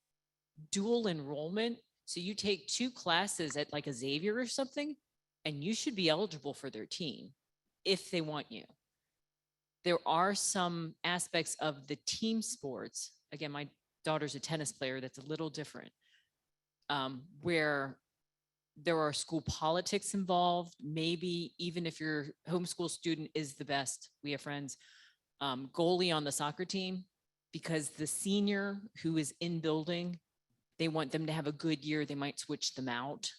S4: dual enrollment. So you take 2 classes at like a Xavier or something, and you should be eligible for their team if they want you. There are some aspects of the team sports. Again, my daughter's a tennis player, that's a little different, where there are school politics involved. Maybe even if your homeschool student is the best, we have friends, goalie on the soccer team, because the senior who is in building they want them to have a good year. They might switch them out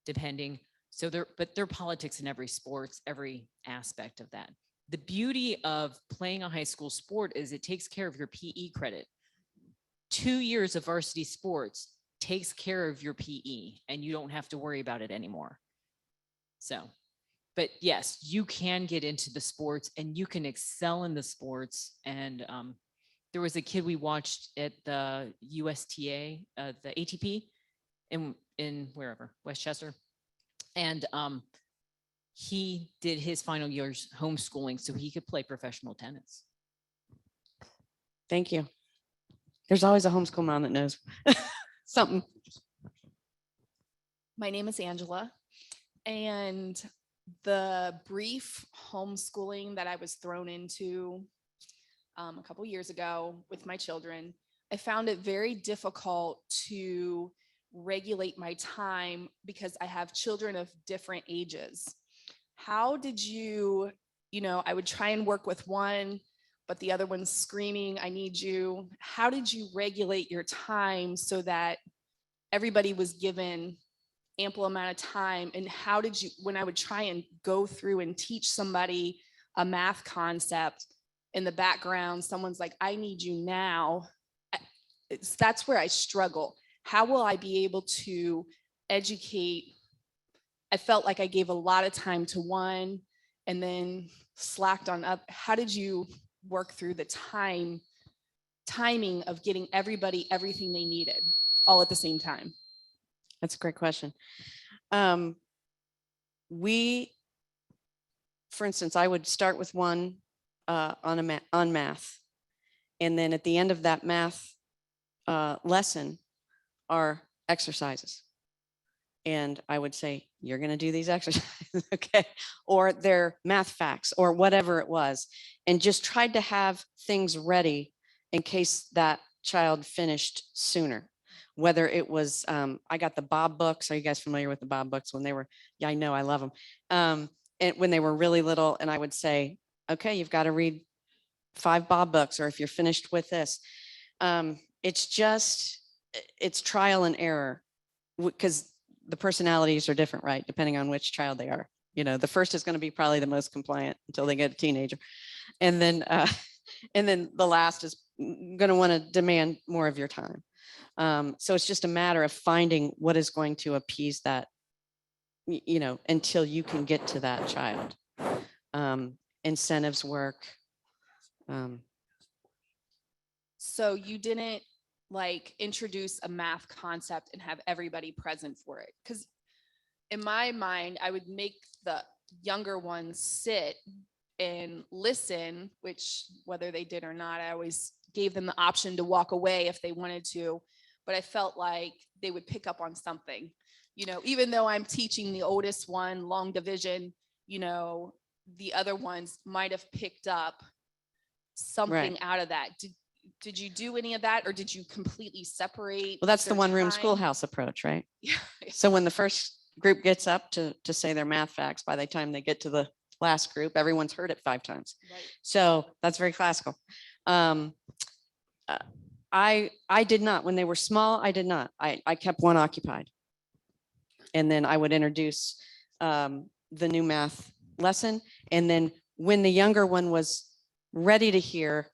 S4: depending. So but there are politics in every sports, every aspect of that. The beauty of playing a high school sport is it takes care of your PE credit. 2 years of varsity sports takes care of your PE and you don't have to worry about it anymore. So, but yes, you can get into the sports and you can excel in the sports. And there was a kid we watched at the USTA, the ATP in wherever, Westchester. And he did his final year's homeschooling so he could play professional tennis.
S2: Thank you. There's always a homeschool mom that knows something.
S5: My name is Angela, and the brief homeschooling that I was thrown into a couple years ago with my children, I found it very difficult to regulate my time because I have children of different ages. How did you, I would try and work with one, but the other one's screaming, I need you. How did you regulate your time so that everybody was given ample amount of time? And how did you, when I would try and go through and teach somebody a math concept, in the background, someone's like, I need you now. That's where I struggle. How will I be able to educate? I felt like I gave a lot of time to one and then slacked on up. How did you work through the timing of getting everybody everything they needed all at the same time?
S2: That's a great question. For instance, I would start with one on math. And then at the end of that math lesson are exercises. And I would say, you're going to do these exercises, okay? Or they're math facts or whatever it was. And just tried to have things ready in case that child finished sooner. Whether it was, I got the Bob books. Are you guys familiar with the Bob books? When they were, yeah, I know, I love them. And when they were really little, and I would say, okay, you've got to read 5 Bob books, or if you're finished with this. It's trial and error, because the personalities are different, right? Depending on which child they are. The first is going to be probably the most compliant until they get a teenager. And then the last is going to want to demand more of your time. So it's just a matter of finding what is going to appease that, until you can get to that child. Incentives work.
S5: So you didn't introduce a math concept and have everybody present for it? Because in my mind, I would make the younger ones sit and listen, which whether they did or not, I always gave them the option to walk away if they wanted to. But I felt like they would pick up on something, even though I'm teaching the oldest one long division, the other ones might have picked up something out of that. Did you do any of that, or did you completely separate?
S2: Well, that's the
S5: their
S2: one room
S5: time?
S2: schoolhouse approach, right?
S5: Yeah.
S2: So when the first group gets up to say their math facts, by the time they get to the last group, everyone's heard it 5 times.
S5: Right.
S2: So that's very classical. I did not, when they were small, I did not. I kept one occupied. And then I would introduce the new math lesson. And then when the younger one was ready to hear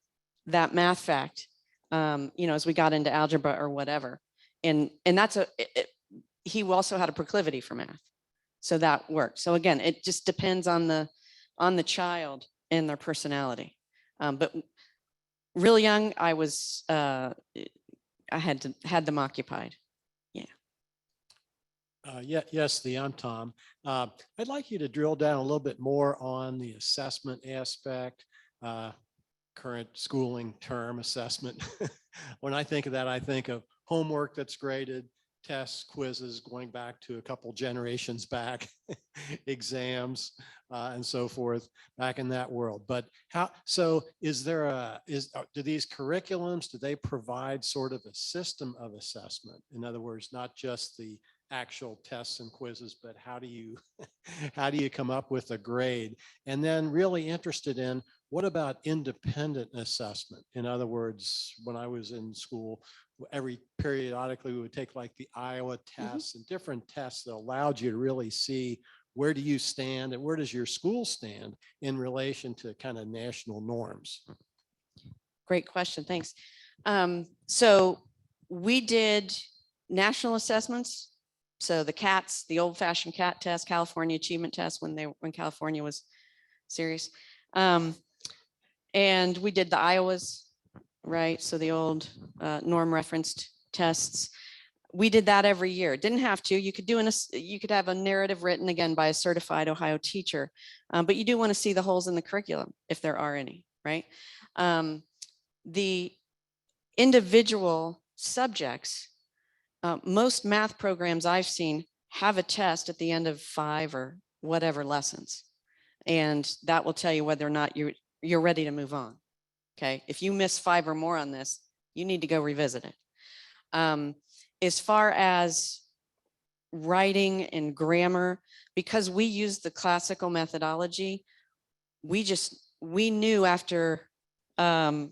S2: that math fact, as we got into algebra or whatever, and that's he also had a proclivity for math, so that worked. So again, it just depends on the child and their personality. But real young, I was I had them occupied.
S6: Yes, I'm Tom. I'd like you to drill down a little bit more on the assessment aspect, current schooling term assessment. When I think of that, I think of homework that's graded, tests, quizzes going back to a couple generations back, exams, and so forth, back in that world. But so do these curriculums, do they provide sort of a system of assessment? In other words, not just the actual tests and quizzes, but how do you come up with a grade? And then really interested in, what about independent assessment? In other words, when I was in school, every periodically we would take like the Iowa tests and different tests that allowed you to really see where do you stand and where does your school stand in relation to kind of national norms.
S2: Great question. Thanks. So we did national assessments. So the CATs, the old fashioned CAT test, California Achievement Test when California was serious. And we did the Iowas, right? So the old norm referenced tests. We did that every year. Didn't have to. You could you could have a narrative written again by a certified Ohio teacher, but you do want to see the holes in the curriculum if there are any, right? The individual subjects, most math programs I've seen have a test at the end of 5 or whatever lessons, and that will tell you whether or not you're ready to move on. Okay, if you miss 5 or more on this, you need to go revisit it. As far as writing and grammar, because we use the classical methodology, we knew after a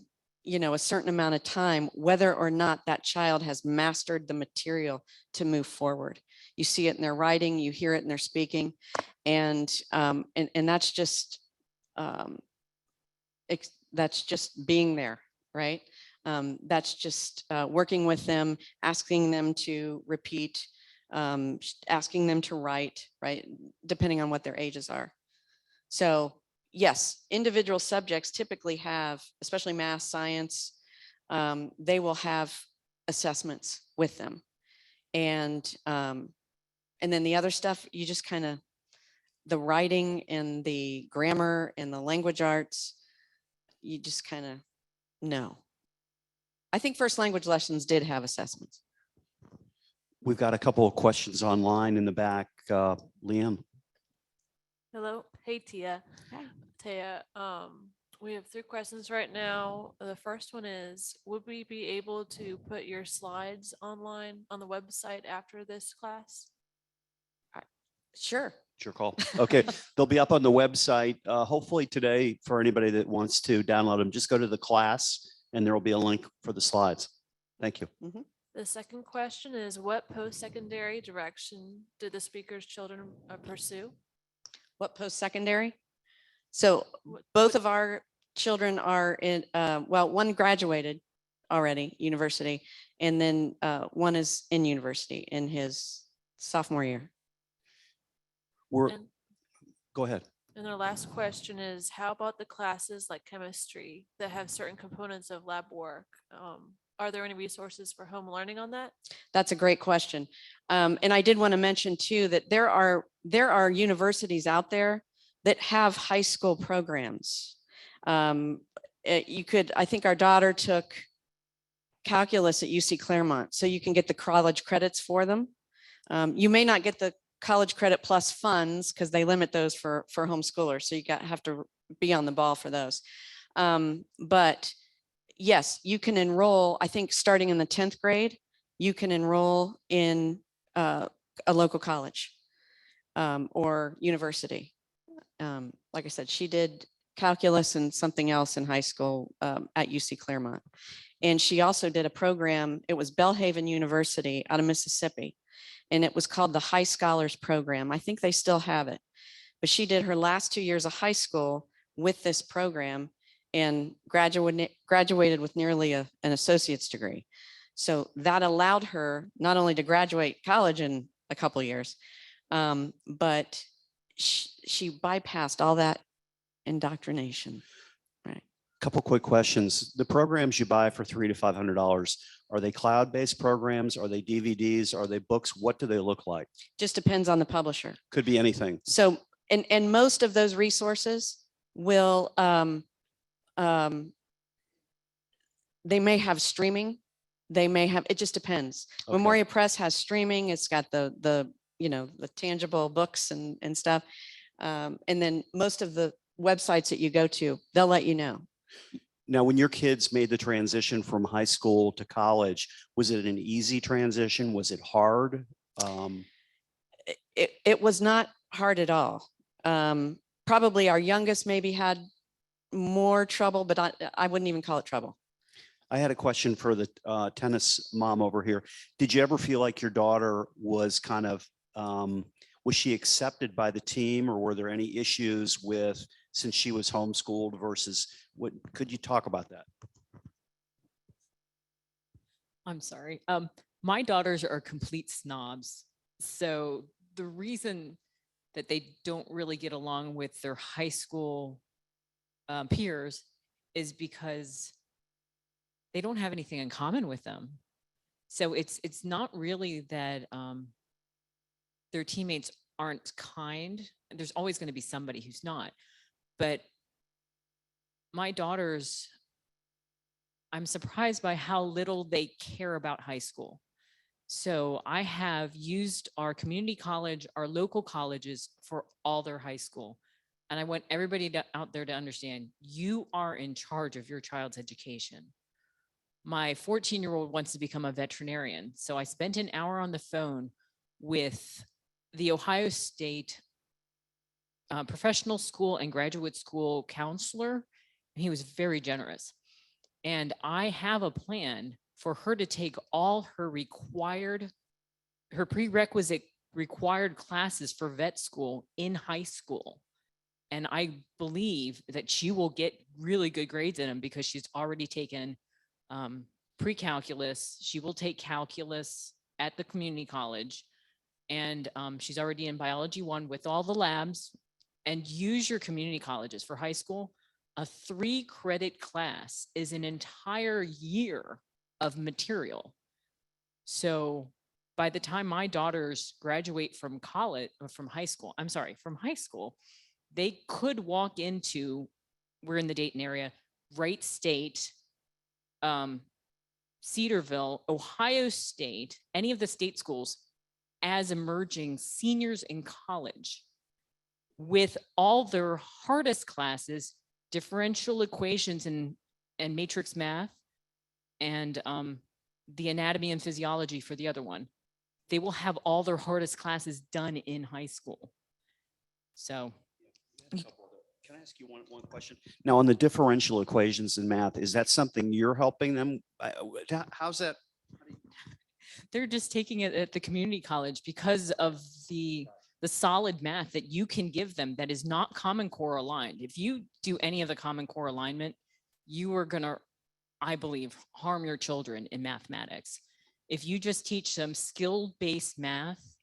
S2: certain amount of time whether or not that child has mastered the material to move forward. You see it in their writing, you hear it in their speaking, and that's just being there, right? That's just working with them, asking them to repeat, asking them to write, right? Depending on what their ages are. So yes, individual subjects typically have, especially math, science, they will have assessments with them. And then the other stuff, you just kind of, the writing and the grammar and the language arts, you just kind of know. I think first language lessons did have assessments.
S1: We've got a couple of questions online in the back. Liam.
S7: Hello. Hey, Tia.
S2: Hi.
S7: Tia, we have 3 questions right now. The first one is, would we be able to put your slides online on the website after this class?
S2: Sure.
S1: It's your call. Okay, they'll be up on the website. Hopefully today, for anybody that wants to download them, just go to the class and there will be a link for the slides. Thank you.
S7: The second question is, what post-secondary direction did the speaker's children pursue?
S2: What post-secondary? So
S7: What-
S2: both of our children are in, well, one graduated already, university, and then one is in university in his sophomore year.
S7: And,
S1: Go ahead.
S7: and our last question is, how about the classes like chemistry that have certain components of lab work? Are there any resources for home learning on that?
S2: That's a great question. And I did want to mention too, that there are universities out there that have high school programs. I think our daughter took calculus at UC Claremont, so you can get the college credits for them. You may not get the college credit plus funds because they limit those for homeschoolers. So you have to be on the ball for those. But yes, you can enroll, I think starting in the 10th grade, you can enroll in a local college or university. Like I said, she did calculus and something else in high school at UC Claremont. And she also did a program, it was Belhaven University out of Mississippi. And it was called the High Scholars Program. I think they still have it. But she did her last 2 years of high school with this program and graduated with nearly an associate's degree. So that allowed her not only to graduate college in a couple of years, but she bypassed all that indoctrination. Right.
S1: Couple quick questions. The programs you buy for $300 to $500, are they cloud-based programs? Are they DVDs? Are they books? What do they look like?
S2: Just depends on the publisher.
S1: Could be anything.
S2: So, and most of those resources will, they may have streaming. They may have, it just depends.
S1: Okay.
S2: Memoria Press has streaming. It's got the tangible books and stuff. And then most of the websites that you go to, they'll let you know.
S1: Now, when your kids made the transition from high school to college, was it an easy transition? Was it hard?
S2: It was not hard at all. Probably our youngest maybe had more trouble, but I wouldn't even call it trouble.
S1: I had a question for the tennis mom over here. Did you ever feel like your daughter was kind of, was she accepted by the team, or were there any issues with, since she was homeschooled versus what, could you talk about that?
S4: I'm sorry. My daughters are complete snobs. So the reason that they don't really get along with their high school peers is because they don't have anything in common with them. So it's not really that their teammates aren't kind. There's always going to be somebody who's not. But my daughters, I'm surprised by how little they care about high school. So I have used our community college, our local colleges for all their high school. And I want everybody out there to understand, you are in charge of your child's education. My 14-year-old wants to become a veterinarian. So I spent an hour on the phone with the Ohio State professional school and graduate school counselor, and he was very generous. And I have a plan for her to take all her prerequisite required classes for vet school in high school. And I believe that she will get really good grades in them because she's already taken pre-calculus. She will take calculus at the community college. And she's already in biology 1 with all the labs. And use your community colleges for high school. A 3-credit class is an entire year of material. So by the time my daughters graduate from college or from high school, they could walk into, we're in the Dayton area, Wright State, Cedarville, Ohio State, any of the state schools as emerging seniors in college with all their hardest classes, differential equations and matrix math, and the anatomy and physiology for the other one. They will have all their hardest classes done in high school. So.
S1: Can I ask you one question? Now, on the differential equations in math, is that something you're helping them? How's that?
S4: They're just taking it at the community college because of the solid math that you can give them that is not Common Core aligned. If you do any of the Common Core alignment, you are going to, I believe, harm your children in mathematics. If you just teach them skill-based math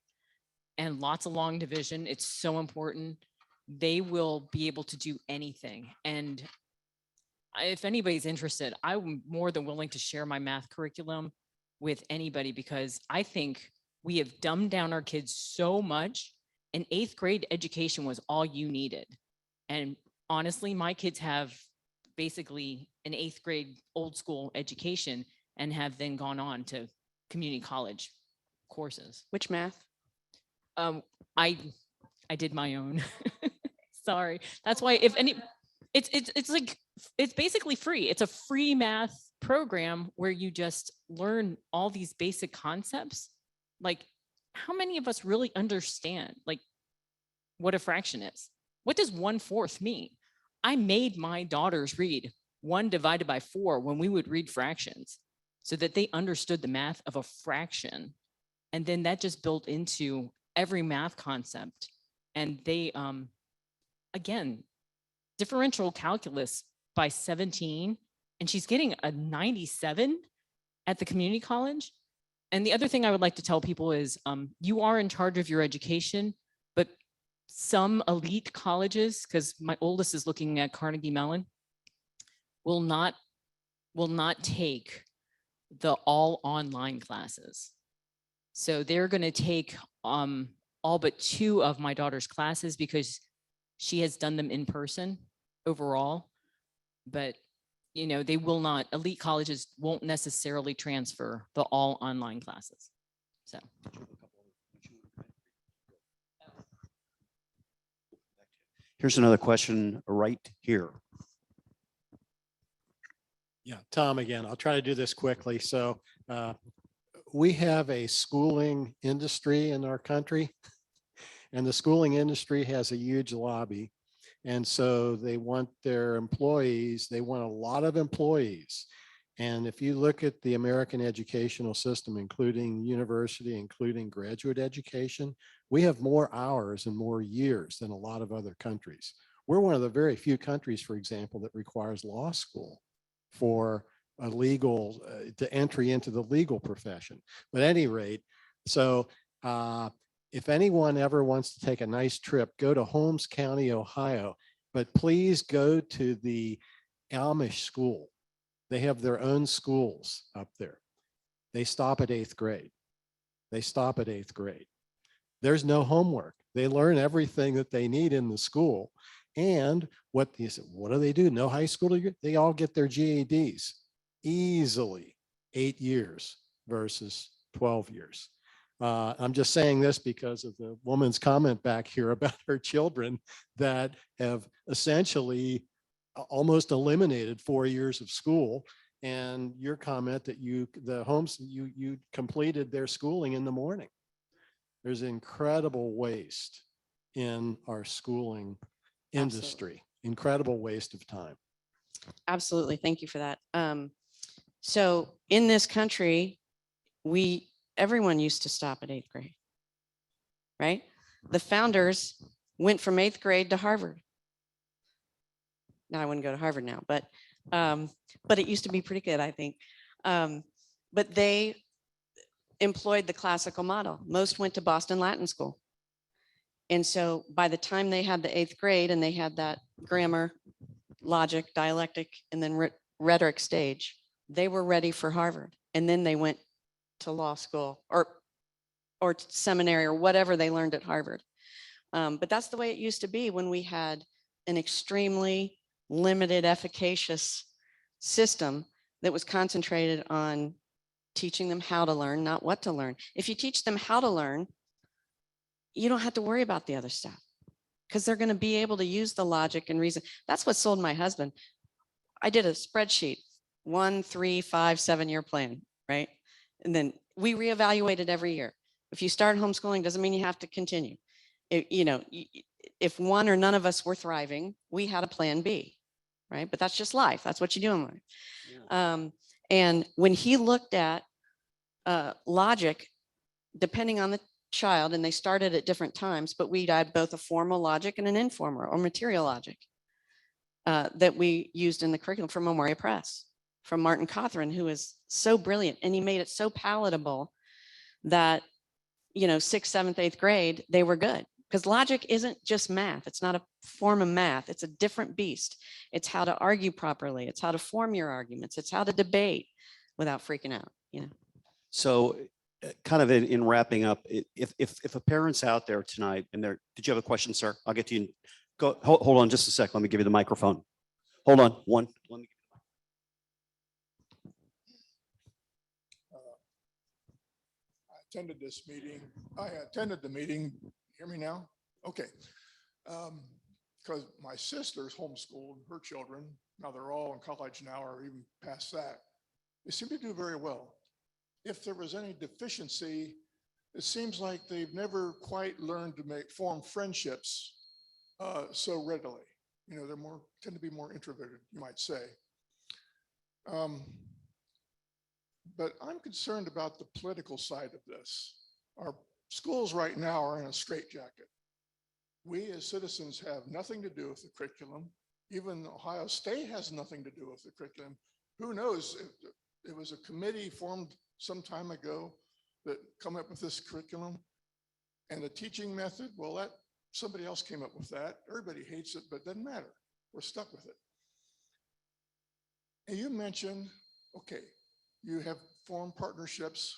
S4: and lots of long division, it's so important. They will be able to do anything. And if anybody's interested, I'm more than willing to share my math curriculum with anybody because I think we have dumbed down our kids so much. An 8th grade education was all you needed. And honestly, my kids have basically an 8th grade old school education and have then gone on to community college courses.
S2: Which math?
S4: I did my own. Sorry. That's why it's like, it's basically free. It's a free math program where you just learn all these basic concepts. Like, how many of us really understand like what a fraction is? What does 1/4 mean? I made my daughters read 1 divided by 4 when we would read fractions so that they understood the math of a fraction. And then that just built into every math concept. And they, again, differential calculus by 17, and she's getting a 97 at the community college. And the other thing I would like to tell people is you are in charge of your education, but some elite colleges, because my oldest is looking at Carnegie Mellon, will not take the all online classes. So they're going to take all but 2 of my daughter's classes because she has done them in person overall. But you know, they will not, elite colleges won't necessarily transfer the all online classes. So.
S1: Here's another question right here.
S6: Yeah, Tom again. I'll try to do this quickly. So we have a schooling industry in our country, and the schooling industry has a huge lobby. And so they want their employees, they want a lot of employees And if you look at the American educational system, including university, including graduate education, we have more hours and more years than a lot of other countries. We're one of the very few countries, for example, that requires law school for a legal, to entry into the legal profession. But at any rate, so if anyone ever wants to take a nice trip, go to Holmes County, Ohio, but please go to the Amish school. They have their own schools up there. They stop at 8th grade. They stop at 8th grade. There's no homework. They learn everything that they need in the school. And what do they do? No high school degree? They all get their GEDs easily, 8 years versus 12 years. I'm just saying this because of the woman's comment back here about her children that have essentially almost eliminated 4 years of school, and your comment that you completed their schooling in the morning. There's incredible waste in our schooling industry, incredible waste of time.
S2: Absolutely. Thank you for that. So in this country, everyone used to stop at 8th grade, right? The founders went from 8th grade to Harvard. Now I wouldn't go to Harvard now, but it used to be pretty good, I think. But they employed the classical model. Most went to Boston Latin School. And so by the time they had the 8th grade and they had that grammar, logic, dialectic, and then rhetoric stage, they were ready for Harvard. And then they went to law school or seminary or whatever they learned at Harvard. But that's the way it used to be when we had an extremely limited, efficacious system that was concentrated on teaching them how to learn, not what to learn. If you teach them how to learn, you don't have to worry about the other stuff because they're going to be able to use the logic and reason. That's what sold my husband. I did a spreadsheet, 1, 3, 5, 7-year plan, right? And then we reevaluated every year. If you start homeschooling, doesn't mean you have to continue. If one or none of us were thriving, we had a plan B, right? But that's just life. That's what you do in life. Yeah. And when he looked at logic, depending on the child, and they started at different times, but we'd add both a formal logic and an informal or material logic that we used in the curriculum from Memoria Press, from Martin Cawthron, who is so brilliant. And he made it so palatable that, 6th, 7th, 8th grade, they were good. Because logic isn't just math. It's not a form of math. It's a different beast. It's how to argue properly. It's how to form your arguments. It's how to debate without freaking out,
S1: So kind of in wrapping up, if a parent's out there tonight and did you have a question, sir? I'll get to you. Go, hold on just a sec. Let me give you the microphone. Hold on. Let me.
S8: I attended this meeting. I attended the meeting. Hear me now? Okay. Because my sister's homeschooled her children. Now they're all in college now or even past that. They seem to do very well. If there was any deficiency, it seems like they've never quite learned to form friendships so readily. They're tend to be more introverted, you might say. But I'm concerned about the political side of this. Our schools right now are in a straitjacket. We as citizens have nothing to do with the curriculum. Even Ohio State has nothing to do with the curriculum. Who knows? It was a committee formed some time ago that come up with this curriculum and the teaching method. Well, somebody else came up with that. Everybody hates it, but it doesn't matter. We're stuck with it. And you mentioned, okay, you have formed partnerships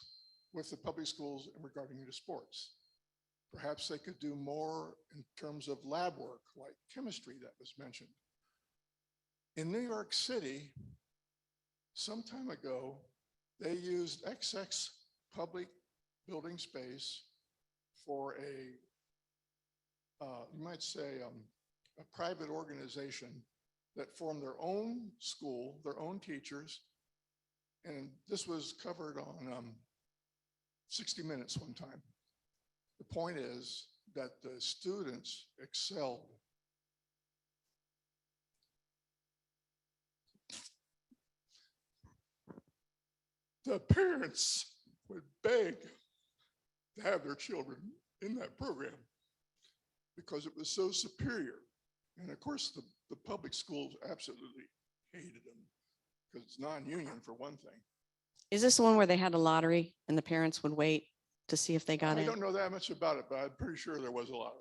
S8: with the public schools regarding to sports. Perhaps they could do more in terms of lab work, like chemistry that was mentioned. In New York City, some time ago, they used XX public building space for you might say, a private organization that formed their own school, their own teachers. And this was covered on 60 Minutes one time. The point is that the students excelled. the parents would beg to have their children in that program because it was so superior. And of course, the public schools absolutely hated them because it's non-union for one thing.
S2: Is this the one where they had a lottery and the parents would wait to see if they got
S8: I
S2: in?
S8: don't know that much about it, but I'm pretty sure there was a lottery.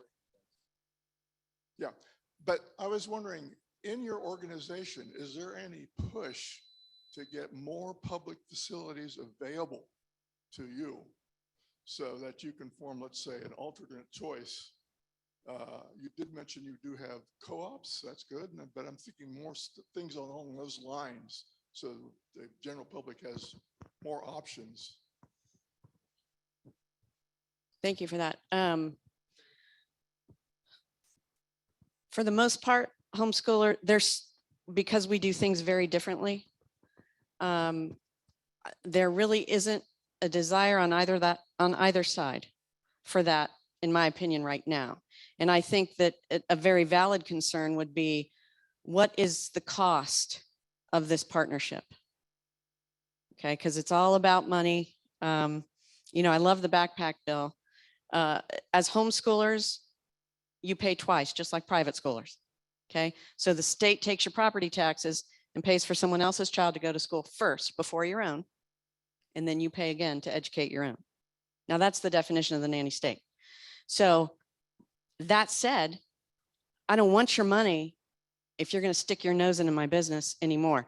S8: Yeah, but I was wondering, in your organization, is there any push to get more public facilities available to you so that you can form, let's say, an alternate choice? You did mention you do have co-ops, that's good, but I'm thinking more things along those lines so the general public has more options.
S2: Thank you for that. For the most part, homeschooler, because we do things very differently, there really isn't a desire on either side for that, in my opinion, right now. And I think that a very valid concern would be, what is the cost of this partnership? Okay, because it's all about money. You know, I love the backpack bill. As homeschoolers, you pay twice, just like private schoolers. Okay, so the state takes your property taxes and pays for someone else's child to go to school first before your own. And then you pay again to educate your own. Now that's the definition of the nanny state. So that said, I don't want your money if you're going to stick your nose into my business anymore.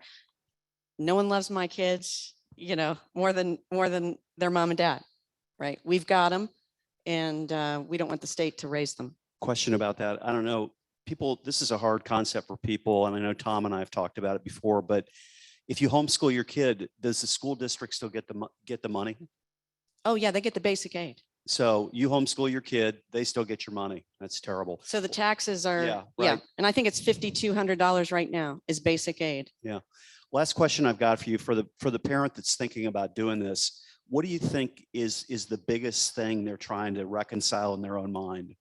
S2: No one loves my kids, you know, more than their mom and dad, right? We've got them, and we don't want the state to raise them.
S1: Question about that. I don't know. People, this is a hard concept for people, and I know Tom and I have talked about it before, but if you homeschool your kid, does the school district still get the money?
S2: Oh yeah, they get the basic aid.
S1: So you homeschool your kid, they still get your money. That's terrible.
S2: So the taxes are,
S1: Yeah,
S2: yeah.
S1: right.
S2: And I think it's $5,200 right now is basic aid.
S1: Last question I've got for you, for the parent that's thinking about doing this, what do you think is the biggest thing they're trying to reconcile in their own mind?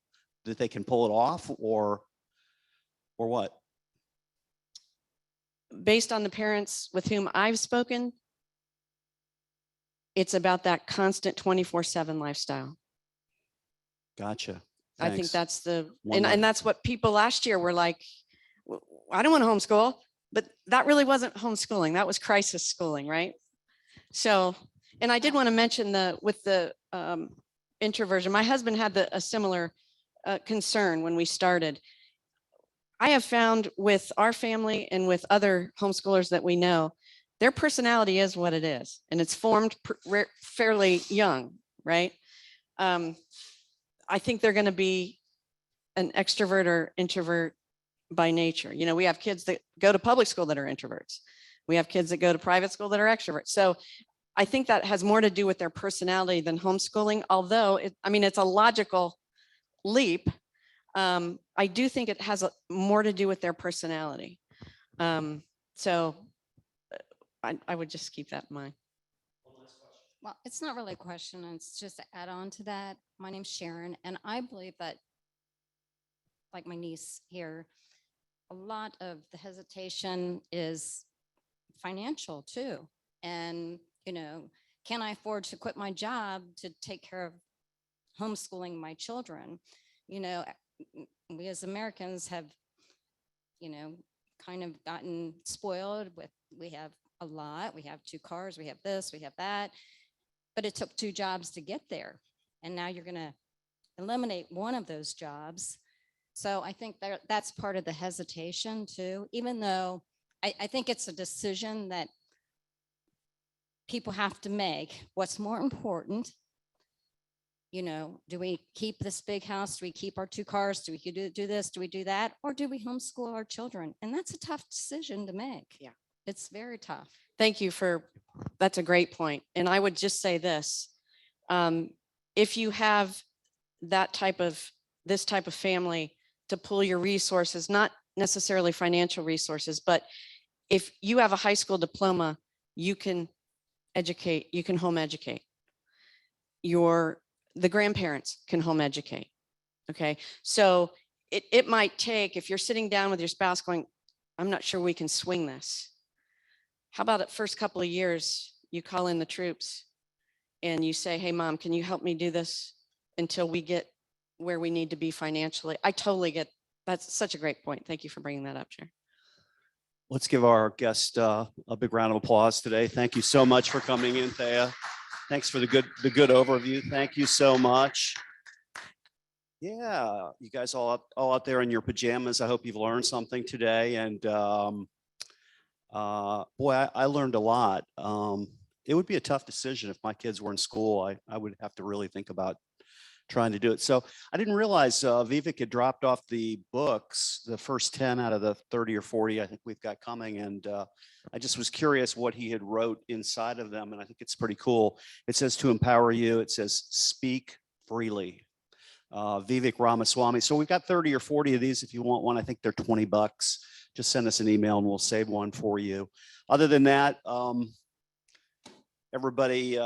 S1: That they can pull it off, or what?
S2: Based on the parents with whom I've spoken, it's about that constant 24/7 lifestyle.
S1: Gotcha.
S2: I think
S1: Thanks.
S2: that's
S1: One more.
S2: and that's what people last year were like, I don't want to homeschool, but that really wasn't homeschooling. That was crisis schooling, right? So, and I did want to mention with the introversion, my husband had a similar concern when we started. I have found with our family and with other homeschoolers that we know, their personality is what it is, and it's formed fairly young, right? I think they're going to be an extrovert or introvert by nature. You know, we have kids that go to public school that are introverts. We have kids that go to private school that are extroverts. So I think that has more to do with their personality than homeschooling, although it's a logical leap. I do think it has more to do with their personality. So I would just keep that in mind.
S9: Well, it's not really a question. It's just to add on to that. My name's Sharon, and I believe that, like my niece here, a lot of the hesitation is financial too. And, you know, can I afford to quit my job to take care of homeschooling my children? You know, we as Americans have, you know, kind of gotten spoiled with, we have a lot, we have 2 cars, we have this, we have that, but it took 2 jobs to get there. And now you're going to eliminate one of those jobs. So I think that's part of the hesitation too, even though I think it's a decision that people have to make. What's more important? You know, do we keep this big house? Do we keep our 2 cars? Do we do this? Do we do that? Or do we homeschool our children? And that's a tough decision to make.
S2: Yeah.
S9: It's very tough.
S2: Thank you that's a great point. And I would just say this, if you have this type of family to pull your resources, not necessarily financial resources, but if you have a high school diploma, you can educate, you can home educate. The grandparents can home educate. Okay. So it might take, if you're sitting down with your spouse going, I'm not sure we can swing this. How about the first couple of years, you call in the troops and you say, hey, mom, can you help me do this until we get where we need to be financially? I totally get, that's such a great point. Thank you for bringing that up, Chair.
S1: Let's give our guest a big round of applause today. Thank you so much for coming in, Thea. Thanks for the good overview. Thank you so much. Yeah, you guys all out there in your pajamas. I hope you've learned something today. And boy, I learned a lot. It would be a tough decision if my kids were in school. I would have to really think about trying to do it. So I didn't realize Vivek had dropped off the books, the first 10 out of the 30 or 40 I think we've got coming. And I just was curious what he had wrote inside of them. And I think it's pretty cool. It says to empower you. It says speak freely. Vivek Ramaswamy. So we've got 30 or 40 of these. If you want one, I think they're $20. Just send us an email and we'll save one for you. Other than that, everybody,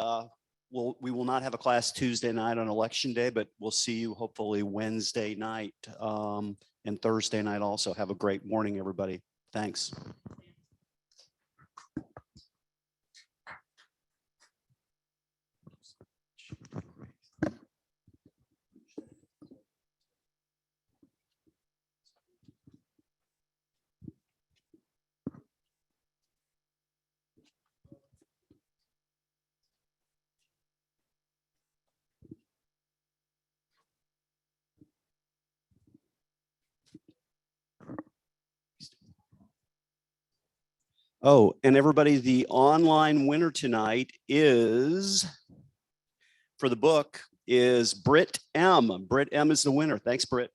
S1: we will not have a class Tuesday night on election day, but we'll see you hopefully Wednesday night and Thursday night also. Have a great morning, everybody. Thanks. Oh, and everybody, the online winner tonight is, for the book, is Britt M. Britt M is the winner. Thanks, Britt.